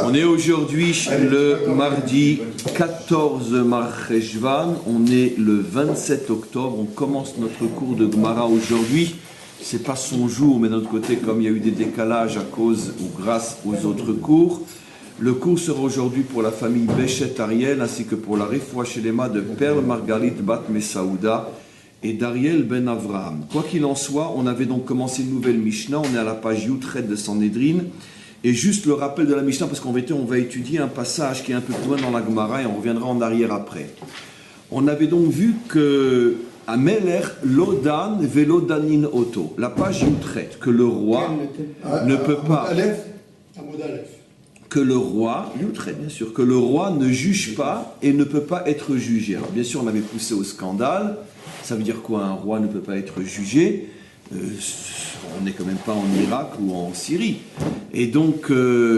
On est aujourd'hui le mardi 14 Marcheshvan, on est le 27 octobre, on commence notre cours de Gemara aujourd'hui. C'est pas son jour, mais d'un autre côté, comme il y a eu des décalages à cause ou grâce aux autres cours, le cours sera aujourd'hui pour la famille Béchet Ariel ainsi que pour la Refoua Shelema de Perle Margalit Bat Mesaouda et d'Ariel Ben Avraham. Quoi qu'il en soit, on avait donc commencé une nouvelle Mishnah, on est à la page Yutret de Sanhedrin. Et juste le rappel de la Mishnah, parce qu'on va étudier un passage qui est un peu plus loin dans la Gemara et on reviendra en arrière après. On avait donc vu que Ameler Lodan Velodanin Oto, la page Yutret, que le roi ne peut pas. Que le roi, Yutret bien sûr, que le roi ne juge pas et ne peut pas être jugé. Alors bien sûr, on avait poussé au scandale. Ça veut dire quoi, un roi ne peut pas être jugé? On n'est quand même pas en Irak ou en Syrie. Et donc,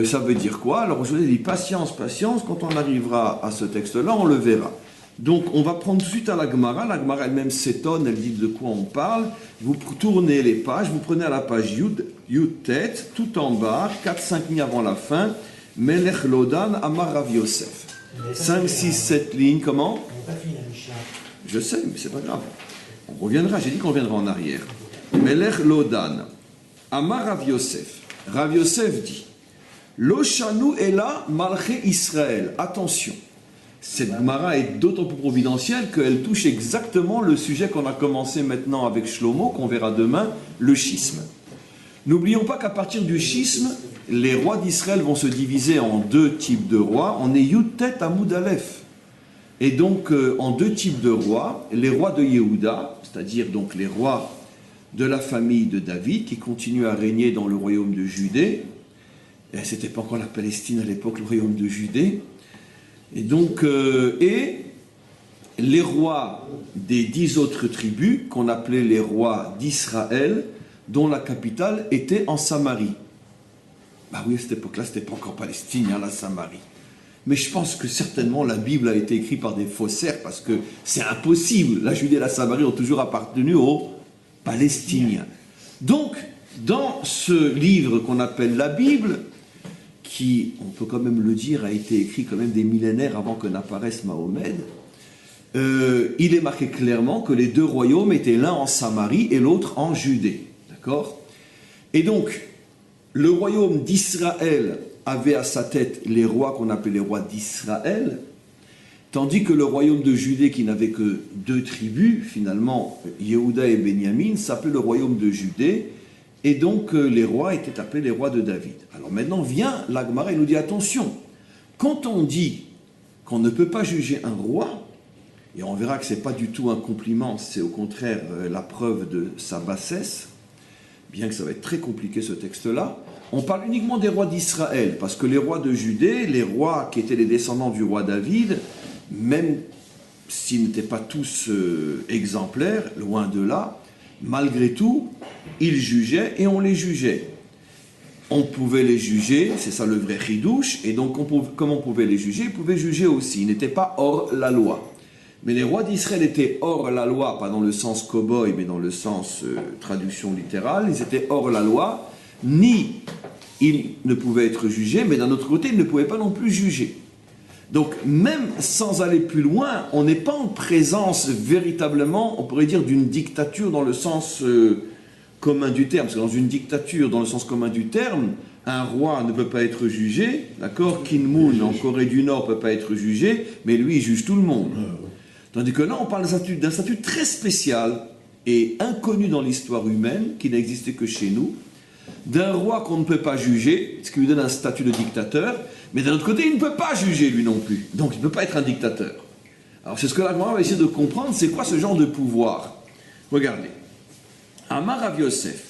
ça veut dire quoi? Alors, je vous ai dit, patience, quand on arrivera à ce texte-là, on le verra. Donc, on va prendre tout de suite à la Gemara. La Gemara elle-même s'étonne, elle dit de quoi on parle. Vous tournez les pages, vous prenez à la page Yud Tet, tout en bas, 4-5 lignes avant la fin, Melech Lodan Amar Rav Yosef. 5, 6, 7 lignes, comment? Je sais, mais c'est pas grave. On reviendra, j'ai dit qu'on reviendra en arrière. Melech Lodan, Amar Rav Yosef. Rav Yosef dit, Lo shanu ela malché Israël. Attention, cette Gemara est d'autant plus providentielle qu'elle touche exactement le sujet qu'on a commencé maintenant avec Shlomo, qu'on verra demain, le schisme. N'oublions pas qu'à partir du schisme, les rois d'Israël vont se diviser en deux types de rois. On est Yud-Tet Amud Aleph. Et donc, en deux types de rois, les rois de Yehuda, c'est-à-dire donc les rois de la famille de David, qui continuent à régner dans le royaume de Judée. Et c'était pas encore la Palestine à l'époque, le royaume de Judée. Et donc, et les rois des 10 autres tribus, qu'on appelait les rois d'Israël, dont la capitale était en Samarie. Bah oui, à cette époque-là, c'était pas encore Palestine, la Samarie. Mais je pense que certainement la Bible a été écrite par des faussaires, parce que c'est impossible. La Judée et la Samarie ont toujours appartenu aux Palestiniens. Donc, dans ce livre qu'on appelle la Bible, qui, on peut quand même le dire, a été écrit quand même des millénaires avant que n'apparaisse Mahomet, il est marqué clairement que les deux royaumes étaient l'un en Samarie et l'autre en Judée. D'accord? Et donc, le royaume d'Israël avait à sa tête les rois qu'on appelait les rois d'Israël, tandis que le royaume de Judée, qui n'avait que deux tribus, finalement, Yehuda et Benyamin, s'appelait le royaume de Judée, et donc les rois étaient appelés les rois de David. Alors maintenant vient la Gemara et nous dit, attention, quand on dit qu'on ne peut pas juger un roi, et on verra que ce n'est pas du tout un compliment, c'est au contraire la preuve de sa bassesse, bien que ça va être très compliqué ce texte-là, on parle uniquement des rois d'Israël, parce que les rois de Judée, les rois qui étaient les descendants du roi David, même s'ils n'étaient pas tous exemplaires, loin de là, malgré tout, ils jugeaient et on les jugeait. On pouvait les juger, c'est ça le vrai chidouche, et donc comme on pouvait les juger, ils pouvaient juger aussi, ils n'étaient pas hors la loi. Mais les rois d'Israël étaient hors la loi, pas dans le sens cow-boy, mais dans le sens traduction littérale, ils étaient hors la loi, ni ils ne pouvaient être jugés, mais d'un autre côté, ils ne pouvaient pas non plus juger. Donc, même sans aller plus loin, on n'est pas en présence véritablement, on pourrait dire, d'une dictature dans le sens commun du terme. Parce que dans une dictature, dans le sens commun du terme, un roi ne peut pas être jugé, d'accord? Kim Moon, en Corée du Nord, ne peut pas être jugé, mais lui, il juge tout le monde. Tandis que là, on parle d'un statut très spécial et inconnu dans l'histoire humaine, qui n'existait que chez nous, d'un roi qu'on ne peut pas juger, ce qui lui donne un statut de dictateur, mais d'un autre côté, il ne peut pas juger lui non plus. Donc, il ne peut pas être un dictateur. Alors, c'est ce que la Gemara va essayer de comprendre, c'est quoi ce genre de pouvoir? Regardez. Amar Rav Yosef,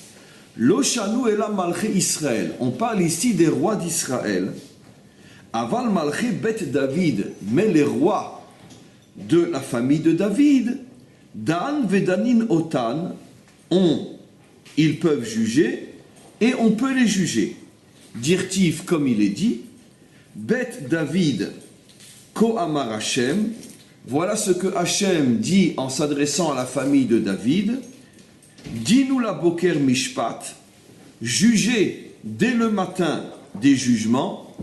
Lo shanu ela malché Israël. On parle ici des rois d'Israël. Aval malché bet David, mais les rois de la famille de David, Dan vedanin otan, ils peuvent juger, et on peut les juger. Dirtiv, comme il est dit, Bet David, Ko Amar Hashem, voilà ce que Hashem dit en s'adressant à la famille de David, Dis-nous la Boker Mishpat, jugez dès le matin des jugements,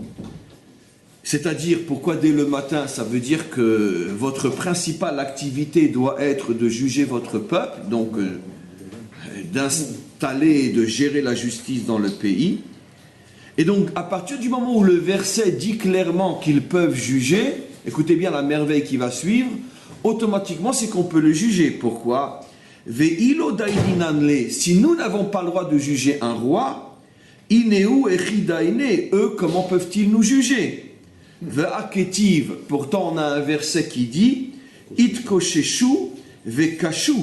C'est-à-dire, pourquoi dès le matin? Ça veut dire que votre principale activité doit être de juger votre peuple, donc d'installer et de gérer la justice dans le pays. Et donc, à partir du moment où le verset dit clairement qu'ils peuvent juger, écoutez bien la merveille qui va suivre, automatiquement c'est qu'on peut le juger. Pourquoi? Ve'ilo daïdinanle, si nous n'avons pas le droit de juger un roi, ineu echidaine, eux, comment peuvent-ils nous juger? Ve'aketiv, pourtant on a un verset qui dit Itkosheshu ve'kashu.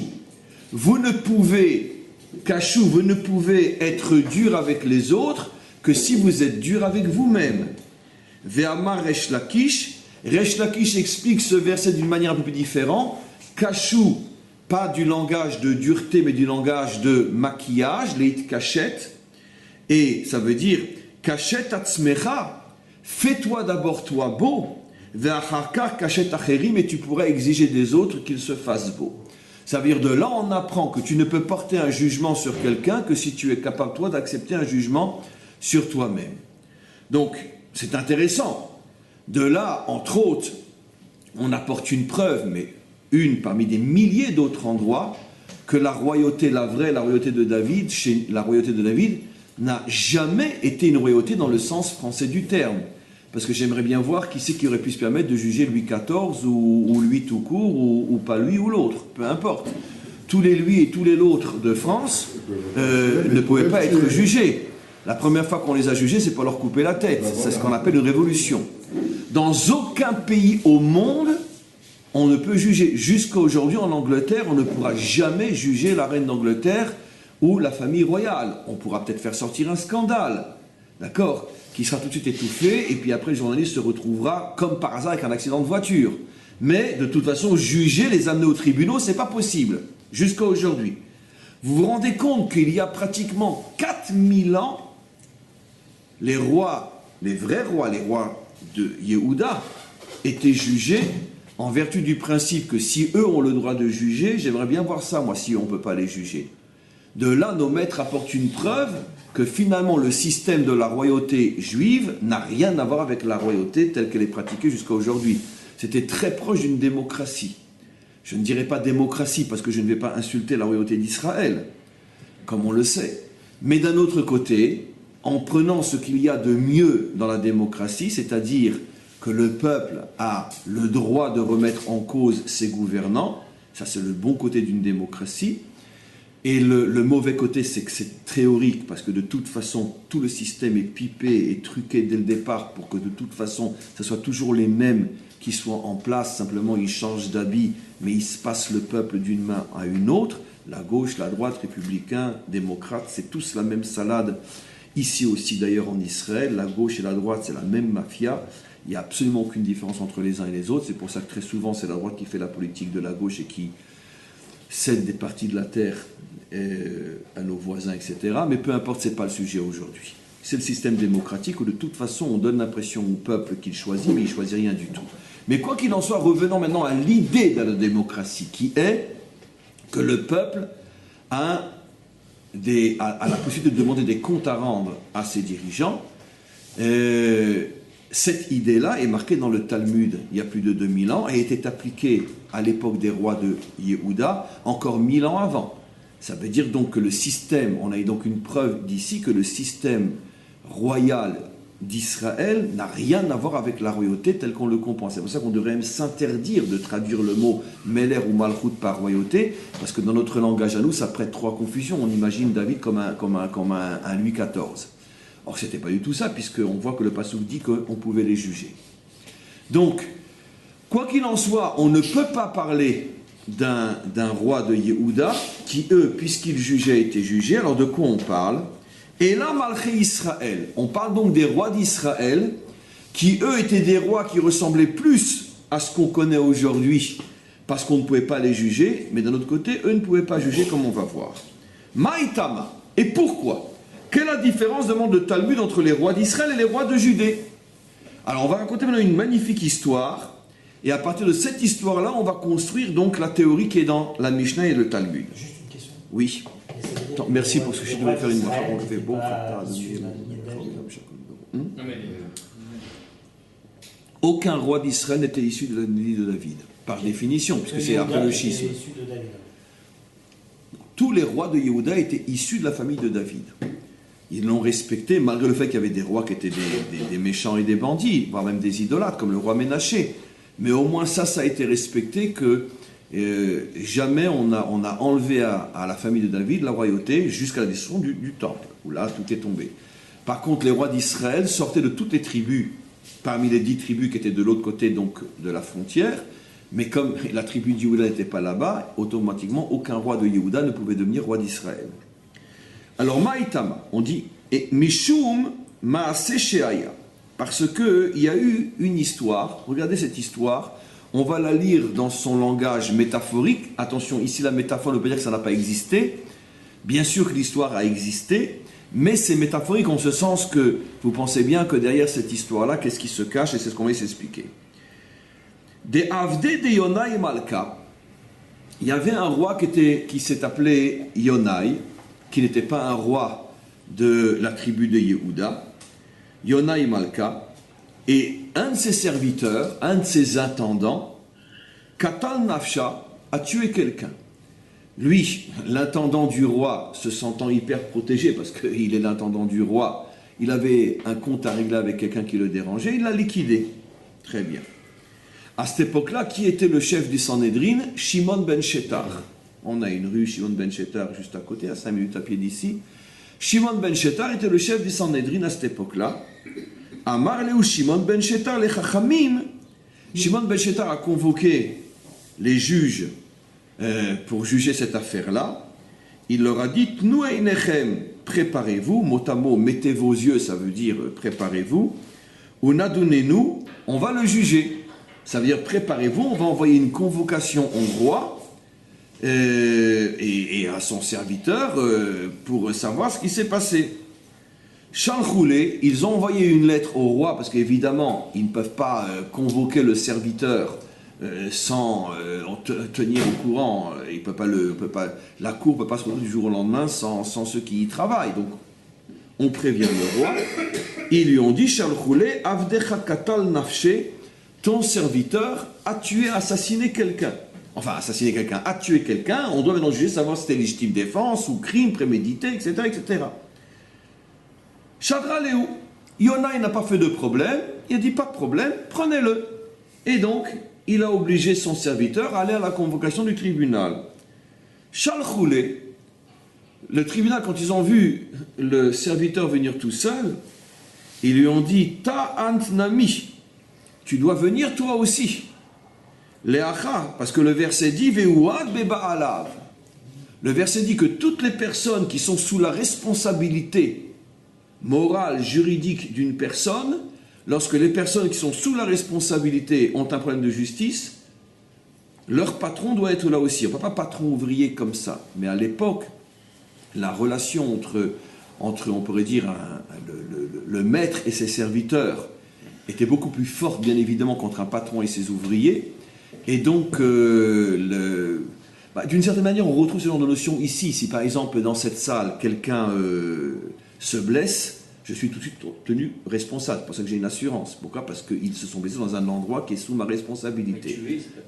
Vous ne pouvez, kashu, vous ne pouvez être dur avec les autres que si vous êtes dur avec vous-même. Ve'amar Resh Lakish. Resh Lakish explique ce verset d'une manière un peu plus différente. Kashu, pas du langage de dureté, mais du langage de maquillage, leit kachet. Et ça veut dire kachet atzmecha. Fais-toi d'abord toi beau, ve'acharkar kachet acherim, et tu pourrais exiger des autres qu'ils se fassent beaux. Ça veut dire de là on apprend que tu ne peux porter un jugement sur quelqu'un que si tu es capable toi d'accepter un jugement sur toi-même. Donc c'est intéressant. De là, entre autres, on apporte une preuve, mais une parmi des milliers d'autres endroits, que la royauté, la vraie, la royauté de David, n'a jamais été une royauté dans le sens français du terme. Parce que j'aimerais bien voir qui c'est qui aurait pu se permettre de juger Louis XIV ou lui tout court ou pas lui ou l'autre, peu importe. Tous les lui et tous les l'autre de France ne pouvaient pas être jugés. La première fois qu'on les a jugés, c'est pour leur couper la tête. C'est ce qu'on appelle une révolution. Dans aucun pays au monde, on ne peut juger. Jusqu'à aujourd'hui, en Angleterre, on ne pourra jamais juger la reine d'Angleterre ou la famille royale. On pourra peut-être faire sortir un scandale, d'accord, qui sera tout de suite étouffé, et puis après le journaliste se retrouvera, comme par hasard, avec un accident de voiture. Mais, de toute façon, juger, les amener aux tribunaux, c'est pas possible, jusqu'à aujourd'hui. Vous vous rendez compte qu'il y a pratiquement 4000 ans, les rois, les vrais rois, les rois de Yehuda, étaient jugés en vertu du principe que si eux ont le droit de juger, j'aimerais bien voir ça, moi, si on ne peut pas les juger. De là, nos maîtres apportent une preuve que finalement le système de la royauté juive n'a rien à voir avec la royauté telle qu'elle est pratiquée jusqu'à aujourd'hui. C'était très proche d'une démocratie. Je ne dirais pas démocratie parce que je ne vais pas insulter la royauté d'Israël, comme on le sait. Mais d'un autre côté, en prenant ce qu'il y a de mieux dans la démocratie, c'est-à-dire que le peuple a le droit de remettre en cause ses gouvernants, ça c'est le bon côté d'une démocratie. Et le mauvais côté, c'est que c'est théorique, parce que de toute façon, tout le système est pipé et truqué dès le départ pour que de toute façon, ce soit toujours les mêmes qui soient en place, simplement ils changent d'habit, mais ils se passent le peuple d'une main à une autre. La gauche, la droite, républicains, démocrates, c'est tous la même salade. Ici aussi d'ailleurs en Israël, la gauche et la droite, c'est la même mafia. Il n'y a absolument aucune différence entre les uns et les autres. C'est pour ça que très souvent, c'est la droite qui fait la politique de la gauche et qui cède des parties de la terre à nos voisins, etc. Mais peu importe, ce n'est pas le sujet aujourd'hui. C'est le système démocratique où de toute façon on donne l'impression au peuple qu'il choisit, mais il ne choisit rien du tout. Mais quoi qu'il en soit, revenons maintenant à l'idée de la démocratie, qui est que le peuple a la possibilité de demander des comptes à rendre à ses dirigeants. Cette idée-là est marquée dans le Talmud il y a plus de 2000 ans et était appliquée à l'époque des rois de Yehuda encore 1000 ans avant. Ça veut dire donc que le système, on a donc une preuve d'ici que le système royal d'Israël n'a rien à voir avec la royauté telle qu'on le comprend. C'est pour ça qu'on devrait même s'interdire de traduire le mot Meler ou Malchut par royauté, parce que dans notre langage à nous, ça prête trop à confusion. On imagine David comme un Louis XIV. Or, ce n'était pas du tout ça, puisqu'on voit que le Passouk dit qu'on pouvait les juger. Donc, quoi qu'il en soit, on ne peut pas parler d'un roi de Yehuda qui, eux, puisqu'ils jugeaient, étaient jugés. Alors, de quoi on parle? Et là, Malché Israël. On parle donc des rois d'Israël qui, eux, étaient des rois qui ressemblaient plus à ce qu'on connaît aujourd'hui parce qu'on ne pouvait pas les juger, mais d'un autre côté, eux ne pouvaient pas juger comme on va voir. Maïtama. Et pourquoi? Quelle est la différence, demande le Talmud, entre les rois d'Israël et les rois de Judée? Alors, on va raconter maintenant une magnifique histoire, et à partir de cette histoire-là, on va construire donc la théorie qui est dans la Mishnah et le Talmud. Juste une question. Oui. Attends, merci pour ce que je devais faire une fois. Aucun roi d'Israël n'était issu de la lignée de David, par définition, puisque c'est après le schisme. Tous les rois de Yehuda étaient issus de la famille de David. Ils l'ont respecté, malgré le fait qu'il y avait des rois qui étaient des méchants et des bandits, voire même des idolâtres, comme le roi Ménaché. Mais au moins ça a été respecté, que jamais on a enlevé à la famille de David la royauté jusqu'à la destruction du temple, où là tout est tombé. Par contre, les rois d'Israël sortaient de toutes les tribus, parmi les 10 tribus qui étaient de l'autre côté donc de la frontière, mais comme la tribu de Yehuda n'était pas là-bas, automatiquement aucun roi de Yehuda ne pouvait devenir roi d'Israël. Alors Maïtama, on dit et Mishum Maaseh Sheaya, parce qu'il y a eu une histoire, regardez cette histoire, on va la lire dans son langage métaphorique. Attention, ici la métaphore ne veut pas dire que ça n'a pas existé, bien sûr que l'histoire a existé, mais c'est métaphorique en ce sens que vous pensez bien que derrière cette histoire-là, qu'est-ce qui se cache, et c'est ce qu'on va s'expliquer. Des Avdé de Yonai Malka, il y avait un roi qui s'est appelé Yonai, qui n'était pas un roi de la tribu de Yehuda, Yonai Malka, et un de ses serviteurs, un de ses intendants, Katal Nafsha, a tué quelqu'un. Lui, l'intendant du roi, se sentant hyper protégé, parce qu'il est l'intendant du roi, il avait un compte à régler avec quelqu'un qui le dérangeait, il l'a liquidé. Très bien. À cette époque-là, qui était le chef du Sanhédrin? Shimon ben Shetar. On a une rue, Shimon ben Shetar, juste à côté, à 5 minutes à pied d'ici. Shimon ben Shetar était le chef du Sanhédrin à cette époque-là. Amar leu Shimon ben Shetar le Chachamim. Shimon ben Shetar a convoqué les juges pour juger cette affaire-là. Il leur a dit Tnu einechem, préparez-vous, mot à mot, mettez vos yeux, ça veut dire préparez-vous. Unadunenu, on va le juger. Ça veut dire préparez-vous, on va envoyer une convocation au roi et à son serviteur pour savoir ce qui s'est passé. Chalchoulé, ils ont envoyé une lettre au roi, parce qu'évidemment, ils ne peuvent pas convoquer le serviteur sans tenir au courant. La cour ne peut pas se retrouver du jour au lendemain sans ceux qui y travaillent. Donc, on prévient le roi. Ils lui ont dit, Chalchoulé, Avdecha katal nafshe, ton serviteur a assassiné quelqu'un. Enfin, assassiné quelqu'un, a tué quelqu'un, on doit maintenant juger, savoir si c'était légitime défense ou crime prémédité, etc., etc. Shadra Léou, Yonai n'a pas fait de problème, il a dit pas de problème, prenez-le. Et donc, il a obligé son serviteur à aller à la convocation du tribunal. Chalchoulé, le tribunal, quand ils ont vu le serviteur venir tout seul, ils lui ont dit Ta ant nami, tu dois venir toi aussi. Léacha, parce que le verset dit Ve'uad beba'alav. Le verset dit que toutes les personnes qui sont sous la responsabilité morale, juridique d'une personne, lorsque les personnes qui sont sous la responsabilité ont un problème de justice, leur patron doit être là aussi. On ne peut pas patron ouvrier comme ça. Mais à l'époque, la relation entre on pourrait dire, le maître et ses serviteurs était beaucoup plus forte, bien évidemment, qu'entre un patron et ses ouvriers. Et donc, d'une certaine manière, on retrouve ce genre de notion ici. Si par exemple, dans cette salle, quelqu'un se blesse, je suis tout de suite tenu responsable. C'est pour ça que j'ai une assurance. Pourquoi? Parce qu'ils se sont blessés dans un endroit qui est sous ma responsabilité.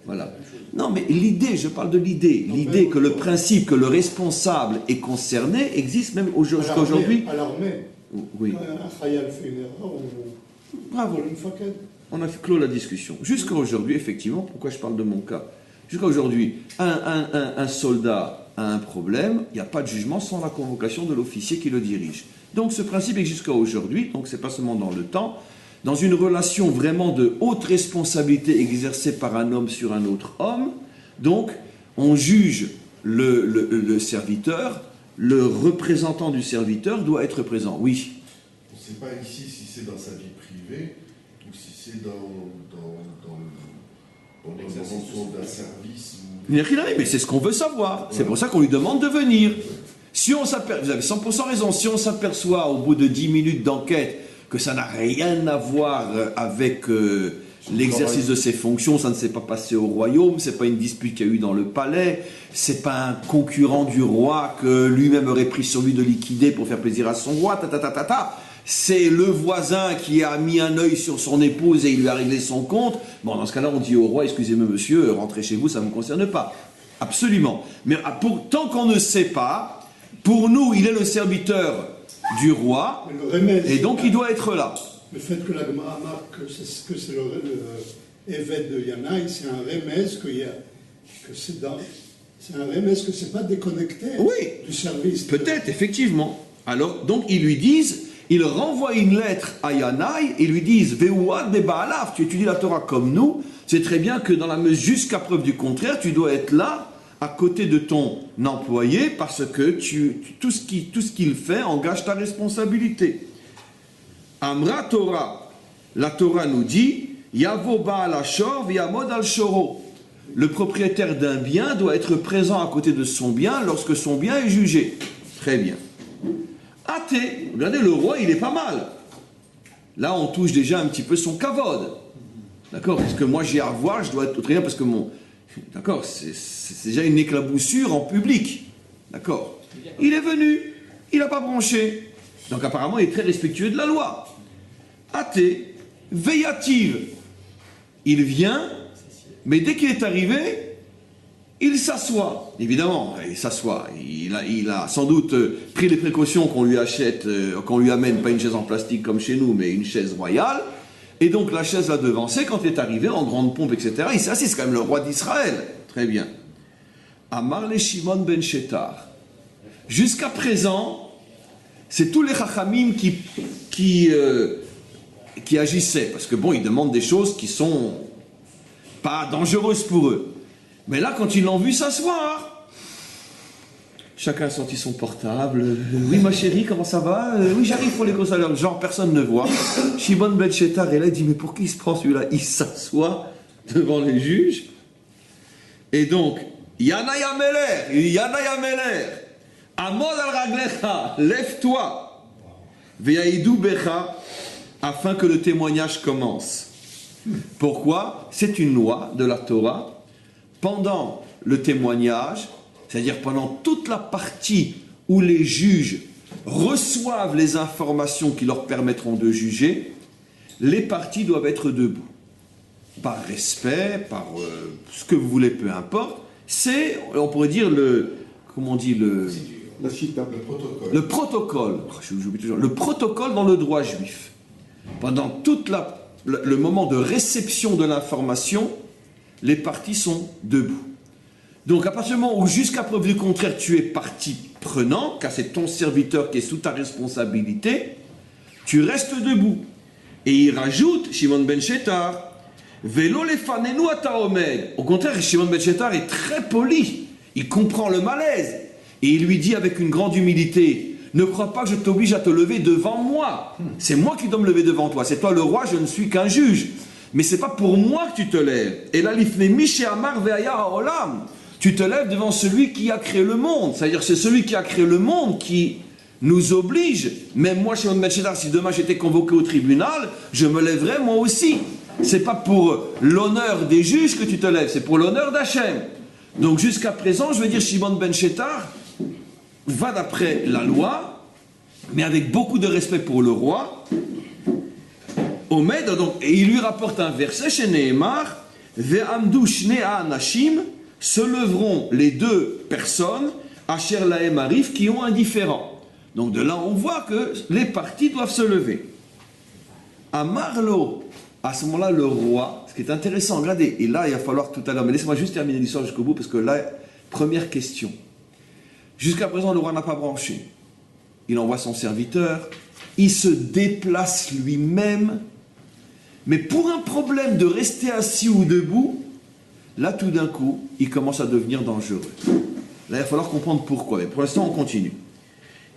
Voilà. Non, mais l'idée, je parle de l'idée. L'idée que le principe que le responsable est concerné existe même aujourd'hui. Alors même, oui. Un khayal fait une erreur, bravo. On a clos la discussion. Jusqu'à aujourd'hui, effectivement, pourquoi je parle de mon cas? Jusqu'à aujourd'hui, un soldat a un problème, il n'y a pas de jugement sans la convocation de l'officier qui le dirige. Donc ce principe est jusqu'à aujourd'hui, donc c'est pas seulement dans le temps, dans une relation vraiment de haute responsabilité exercée par un homme sur un autre homme, donc on juge le serviteur, le représentant du serviteur doit être présent. Oui. On ne sait pas ici si c'est dans sa vie privée ou si c'est dans l'exercice d'un service. Mais c'est ce qu'on veut savoir. Voilà. C'est pour ça qu'on lui demande de venir. Si on s'aperçoit, vous avez 100% raison, si on s'aperçoit au bout de 10 minutes d'enquête que ça n'a rien à voir avec l'exercice de ses fonctions, ça ne s'est pas passé au royaume, c'est pas une dispute qu'il y a eu dans le palais, c'est pas un concurrent du roi que lui-même aurait pris sur lui de liquider pour faire plaisir à son roi, c'est le voisin qui a mis un œil sur son épouse et il lui a réglé son compte, bon, dans ce cas-là, on dit au roi, excusez-moi monsieur, rentrez chez vous, ça ne me concerne pas. Absolument. Mais tant qu'on ne sait pas, pour nous, il est le serviteur du roi, et donc il doit être là. Le fait que la Gemara marque que c'est le évêque de Yanaï, c'est un remez c'est un remez que c'est pas déconnecté du service. Peut-être, effectivement. Alors, donc, ils renvoient une lettre à Yanaï, ils lui disent, Ve'uad be'ba'alav, tu étudies la Torah comme nous, c'est très bien que dans la mesure, jusqu'à preuve du contraire, tu dois être là, à côté de ton employé, parce que tout ce qu'il fait engage ta responsabilité. Amra Torah, la Torah nous dit, Yavo ba'al ashor v'yamod al shoro. Le propriétaire d'un bien doit être présent à côté de son bien lorsque son bien est jugé. Très bien. Athée, regardez, le roi, il est pas mal. Là, on touche déjà un petit peu son kavod. D'accord? Parce que moi, j'ai à voir, je dois être très bien parce que d'accord, c'est déjà une éclaboussure en public. D'accord? Il est venu, il n'a pas branché. Donc apparemment, il est très respectueux de la loi. Athée, veyative. Il vient, mais dès qu'il est arrivé, il s'assoit. Évidemment, il s'assoit. Il a sans doute pris les précautions qu'on lui amène pas une chaise en plastique comme chez nous, mais une chaise royale. Et donc la chaise l'a devancé quand il est arrivé en grande pompe, etc. Il s'est assis, c'est quand même le roi d'Israël. Très bien. Amar le Shimon ben Shetar. Jusqu'à présent, c'est tous les chachamim qui agissaient. Parce que bon, ils demandent des choses qui sont pas dangereuses pour eux. Mais là, quand ils l'ont vu s'asseoir, chacun a sorti son portable. Oui, ma chérie, comment ça va? Oui, j'arrive pour les causes à l'heure. Genre, personne ne voit. Shimon ben Shetar est là, il dit, mais pour qui il se prend celui-là? Il s'assoit devant les juges. Et donc, Yanaï Ameler, Amod al-Raglecha, lève-toi, Ve'aïdou becha, afin que le témoignage commence. Pourquoi? C'est une loi de la Torah. Pendant le témoignage, c'est-à-dire pendant toute la partie où les juges reçoivent les informations qui leur permettront de juger, les parties doivent être debout. Par respect, par ce que vous voulez, peu importe. C'est, on pourrait dire, le protocole. Le protocole. J'oublie toujours. Le protocole dans le droit juif. Pendant tout le moment de réception de l'information, les parties sont debout. Donc à partir du moment où, jusqu'à preuve du contraire, tu es partie prenante, car c'est ton serviteur qui est sous ta responsabilité, tu restes debout. Et il rajoute, Shimon ben Shetar, Velo lefanenu ata omed. Au contraire, Shimon ben Shetar est très poli. Il comprend le malaise. Et il lui dit avec une grande humilité, ne crois pas que je t'oblige à te lever devant moi. C'est moi qui dois me lever devant toi. C'est toi le roi, je ne suis qu'un juge. Mais c'est pas pour moi que tu te lèves. Et là, l'ifnemi chez Amar ve'aya ha'olam. Tu te lèves devant celui qui a créé le monde. C'est-à-dire c'est celui qui a créé le monde qui nous oblige. Même moi, Shimon ben Shetar, si demain j'étais convoqué au tribunal, je me lèverais moi aussi. C'est pas pour l'honneur des juges que tu te lèves, c'est pour l'honneur d'Hachem. Donc jusqu'à présent, je veux dire, Shimon ben Shetar va d'après la loi, mais avec beaucoup de respect pour le roi. Omed, donc, et il lui rapporte un verset chez Nehemar, Ve'amdu shnei ha'anashim, se leveront les deux personnes, Asher lahem arif, qui ont un différend. Donc de là, on voit que les parties doivent se lever. Amarlo, à ce moment-là, le roi, ce qui est intéressant, regardez, et là, il va falloir tout à l'heure, mais laissez-moi juste terminer l'histoire jusqu'au bout, parce que là, première question. Jusqu'à présent, le roi n'a pas branché. Il envoie son serviteur, il se déplace lui-même, mais pour un problème de rester assis ou debout, là, tout d'un coup, il commence à devenir dangereux. Là, il va falloir comprendre pourquoi, mais pour l'instant, on continue.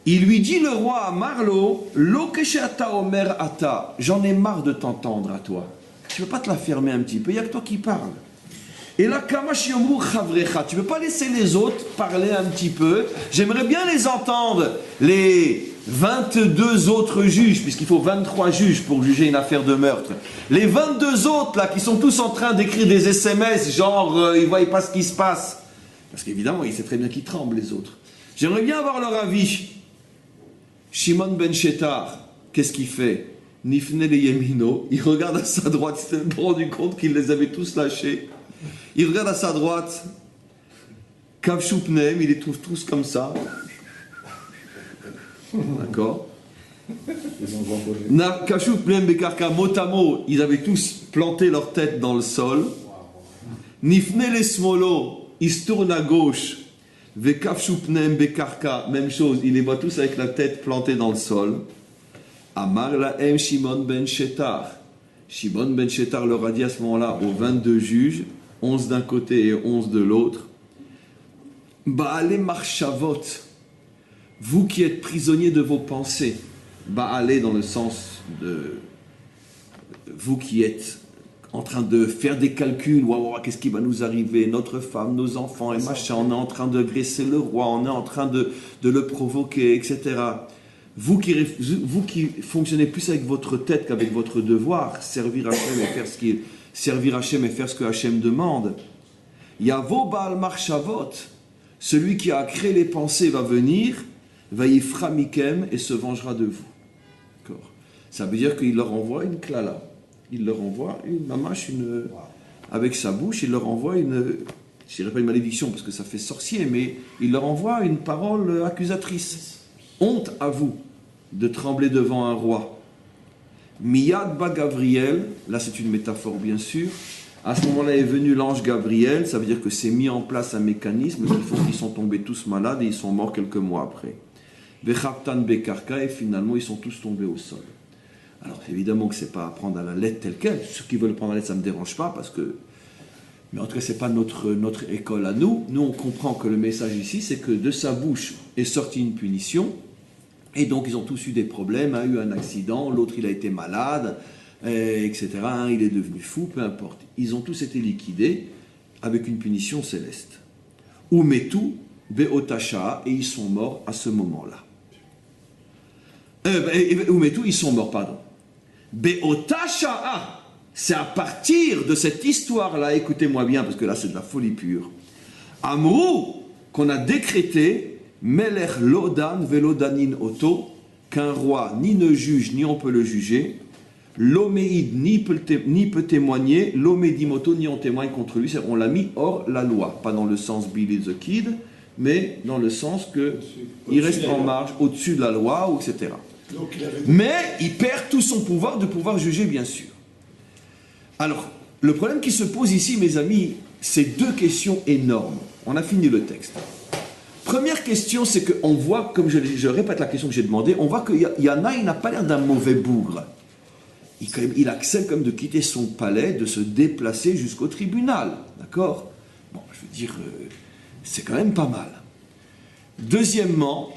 Il lui dit, le roi à Marlo, Lo kesheata omer ata, j'en ai marre de t'entendre à toi. Tu ne peux pas te la fermer un petit peu, il n'y a que toi qui parles. Et là, kamash yomru chavrecha, tu ne peux pas laisser les autres parler un petit peu. J'aimerais bien les entendre, les 22 autres juges, puisqu'il faut 23 juges pour juger une affaire de meurtre. Les 22 autres, là, qui sont tous en train d'écrire des SMS, genre, ils ne voient pas ce qui se passe. Parce qu'évidemment, il sait très bien qu'ils tremblent, les autres. J'aimerais bien avoir leur avis. Shimon ben Shetar, qu'est-ce qu'il fait? Nifne les Yemino, il regarde à sa droite, il s'est même pas rendu compte qu'il les avait tous lâchés. Il regarde à sa droite, Kavshupnem, il les trouve tous comme ça. D'accord? Kavshupnem Bekarka, motamo, ils avaient tous planté leur tête dans le sol. Nifne les Smolo, ils se tournent à gauche. Vekavshupnem Bekarka, même chose, ils les voient tous avec la tête plantée dans le sol. Amar lahem Shimon ben Shetar. Shimon ben Shetar leur a dit à ce moment-là aux 22 juges, 11 d'un côté et 11 de l'autre, Ba'ale marchavot, vous qui êtes prisonniers de vos pensées, Ba'ale dans le sens de vous qui êtes en train de faire des calculs, qu'est-ce qui va nous arriver, notre femme, nos enfants et machin, on est en train de graisser le roi, on est en train de le provoquer, etc. Vous qui fonctionnez plus avec votre tête qu'avec votre devoir, servir Hachem et faire ce que Hachem demande. Yavo Baal Marchavot, celui qui a créé les pensées va venir, va yifra mikem et se vengera de vous. D'accord. Ça veut dire qu'il leur envoie une klala. Il leur envoie une mamache, avec sa bouche, il leur envoie une, je dirais pas une malédiction parce que ça fait sorcier, mais il leur envoie une parole accusatrice. Honte à vous de trembler devant un roi. Miyad ba Gabriel, là c'est une métaphore bien sûr, à ce moment-là est venu l'ange Gabriel, ça veut dire que c'est mis en place un mécanisme qui font qu'ils sont tombés tous malades et ils sont morts quelques mois après. Vechaptan bekarka, et finalement ils sont tous tombés au sol. Alors évidemment que c'est pas à prendre à la lettre telle quelle, ceux qui veulent prendre à la lettre ça ne me dérange pas parce que, mais en tout cas c'est pas notre école à nous. Nous on comprend que le message ici c'est que de sa bouche est sortie une punition. Et donc, ils ont tous eu des problèmes, un a eu un accident, l'autre, il a été malade, etc. Un, il est devenu fou, peu importe. Ils ont tous été liquidés avec une punition céleste. Umetu, Beotasha, et ils sont morts à ce moment-là. Umetu, ils sont morts, pardon. Beotasha, c'est à partir de cette histoire-là, écoutez-moi bien, parce que là, c'est de la folie pure. Amrou, qu'on a décrété, Melech lodan velodanin oto, qu'un roi ni ne juge ni on peut le juger, l'oméide ni peut témoigner, l'omédimoto ni on témoigne contre lui, on l'a mis hors la loi, pas dans le sens Billy the Kid, mais dans le sens que il reste en marge, au-dessus de la loi, etc. Mais il perd tout son pouvoir de pouvoir juger, bien sûr. Alors, le problème qui se pose ici, mes amis, c'est deux questions énormes. On a fini le texte. Première question, c'est qu'on voit, comme je répète la question que j'ai demandée, on voit que Yana, il n'a pas l'air d'un mauvais bougre. Il accepte comme de quitter son palais, de se déplacer jusqu'au tribunal. D'accord? Bon, je veux dire, c'est quand même pas mal. Deuxièmement,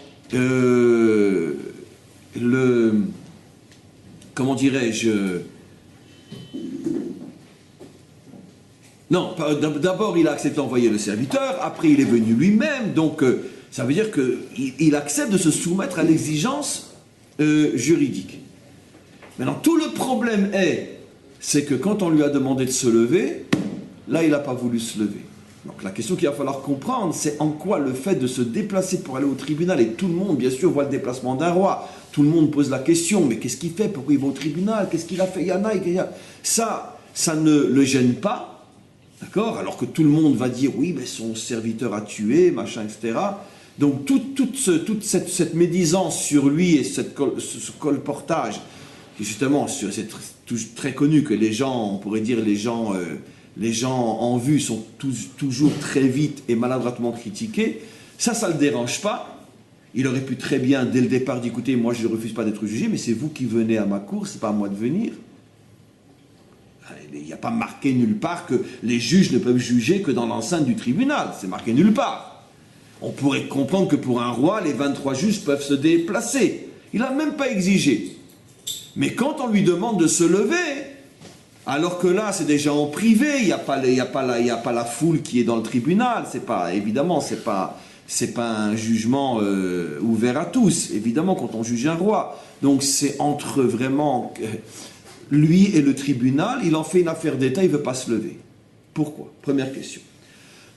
comment dirais-je... Non, d'abord il a accepté d'envoyer le serviteur, après il est venu lui-même, donc ça veut dire qu'il accepte de se soumettre à l'exigence juridique. Maintenant, tout le problème c'est que quand on lui a demandé de se lever, là il n'a pas voulu se lever. Donc la question qu'il va falloir comprendre, c'est en quoi le fait de se déplacer pour aller au tribunal, et tout le monde bien sûr voit le déplacement d'un roi, tout le monde pose la question, mais qu'est-ce qu'il fait, pourquoi il va au tribunal, qu'est-ce qu'il a fait, Yana, ça ne le gêne pas. D'accord? Alors que tout le monde va dire, oui, mais son serviteur a tué, machin, etc. Donc toute cette médisance sur lui et ce colportage, justement, c'est très connu que les gens, on pourrait dire les gens en vue sont toujours très vite et maladroitement critiqués, ça ne le dérange pas. Il aurait pu très bien, dès le départ, dire, écoutez, moi je ne refuse pas d'être jugé, mais c'est vous qui venez à ma cour, c'est pas à moi de venir. Il n'y a pas marqué nulle part que les juges ne peuvent juger que dans l'enceinte du tribunal. C'est marqué nulle part. On pourrait comprendre que pour un roi, les 23 juges peuvent se déplacer. Il n'a même pas exigé. Mais quand on lui demande de se lever, alors que là, c'est déjà en privé, il n'y a pas la foule qui est dans le tribunal. Évidemment, c'est pas un jugement ouvert à tous. Évidemment, quand on juge un roi. Donc c'est entre vraiment... lui et le tribunal, il en fait une affaire d'État, il ne veut pas se lever. Pourquoi? Première question.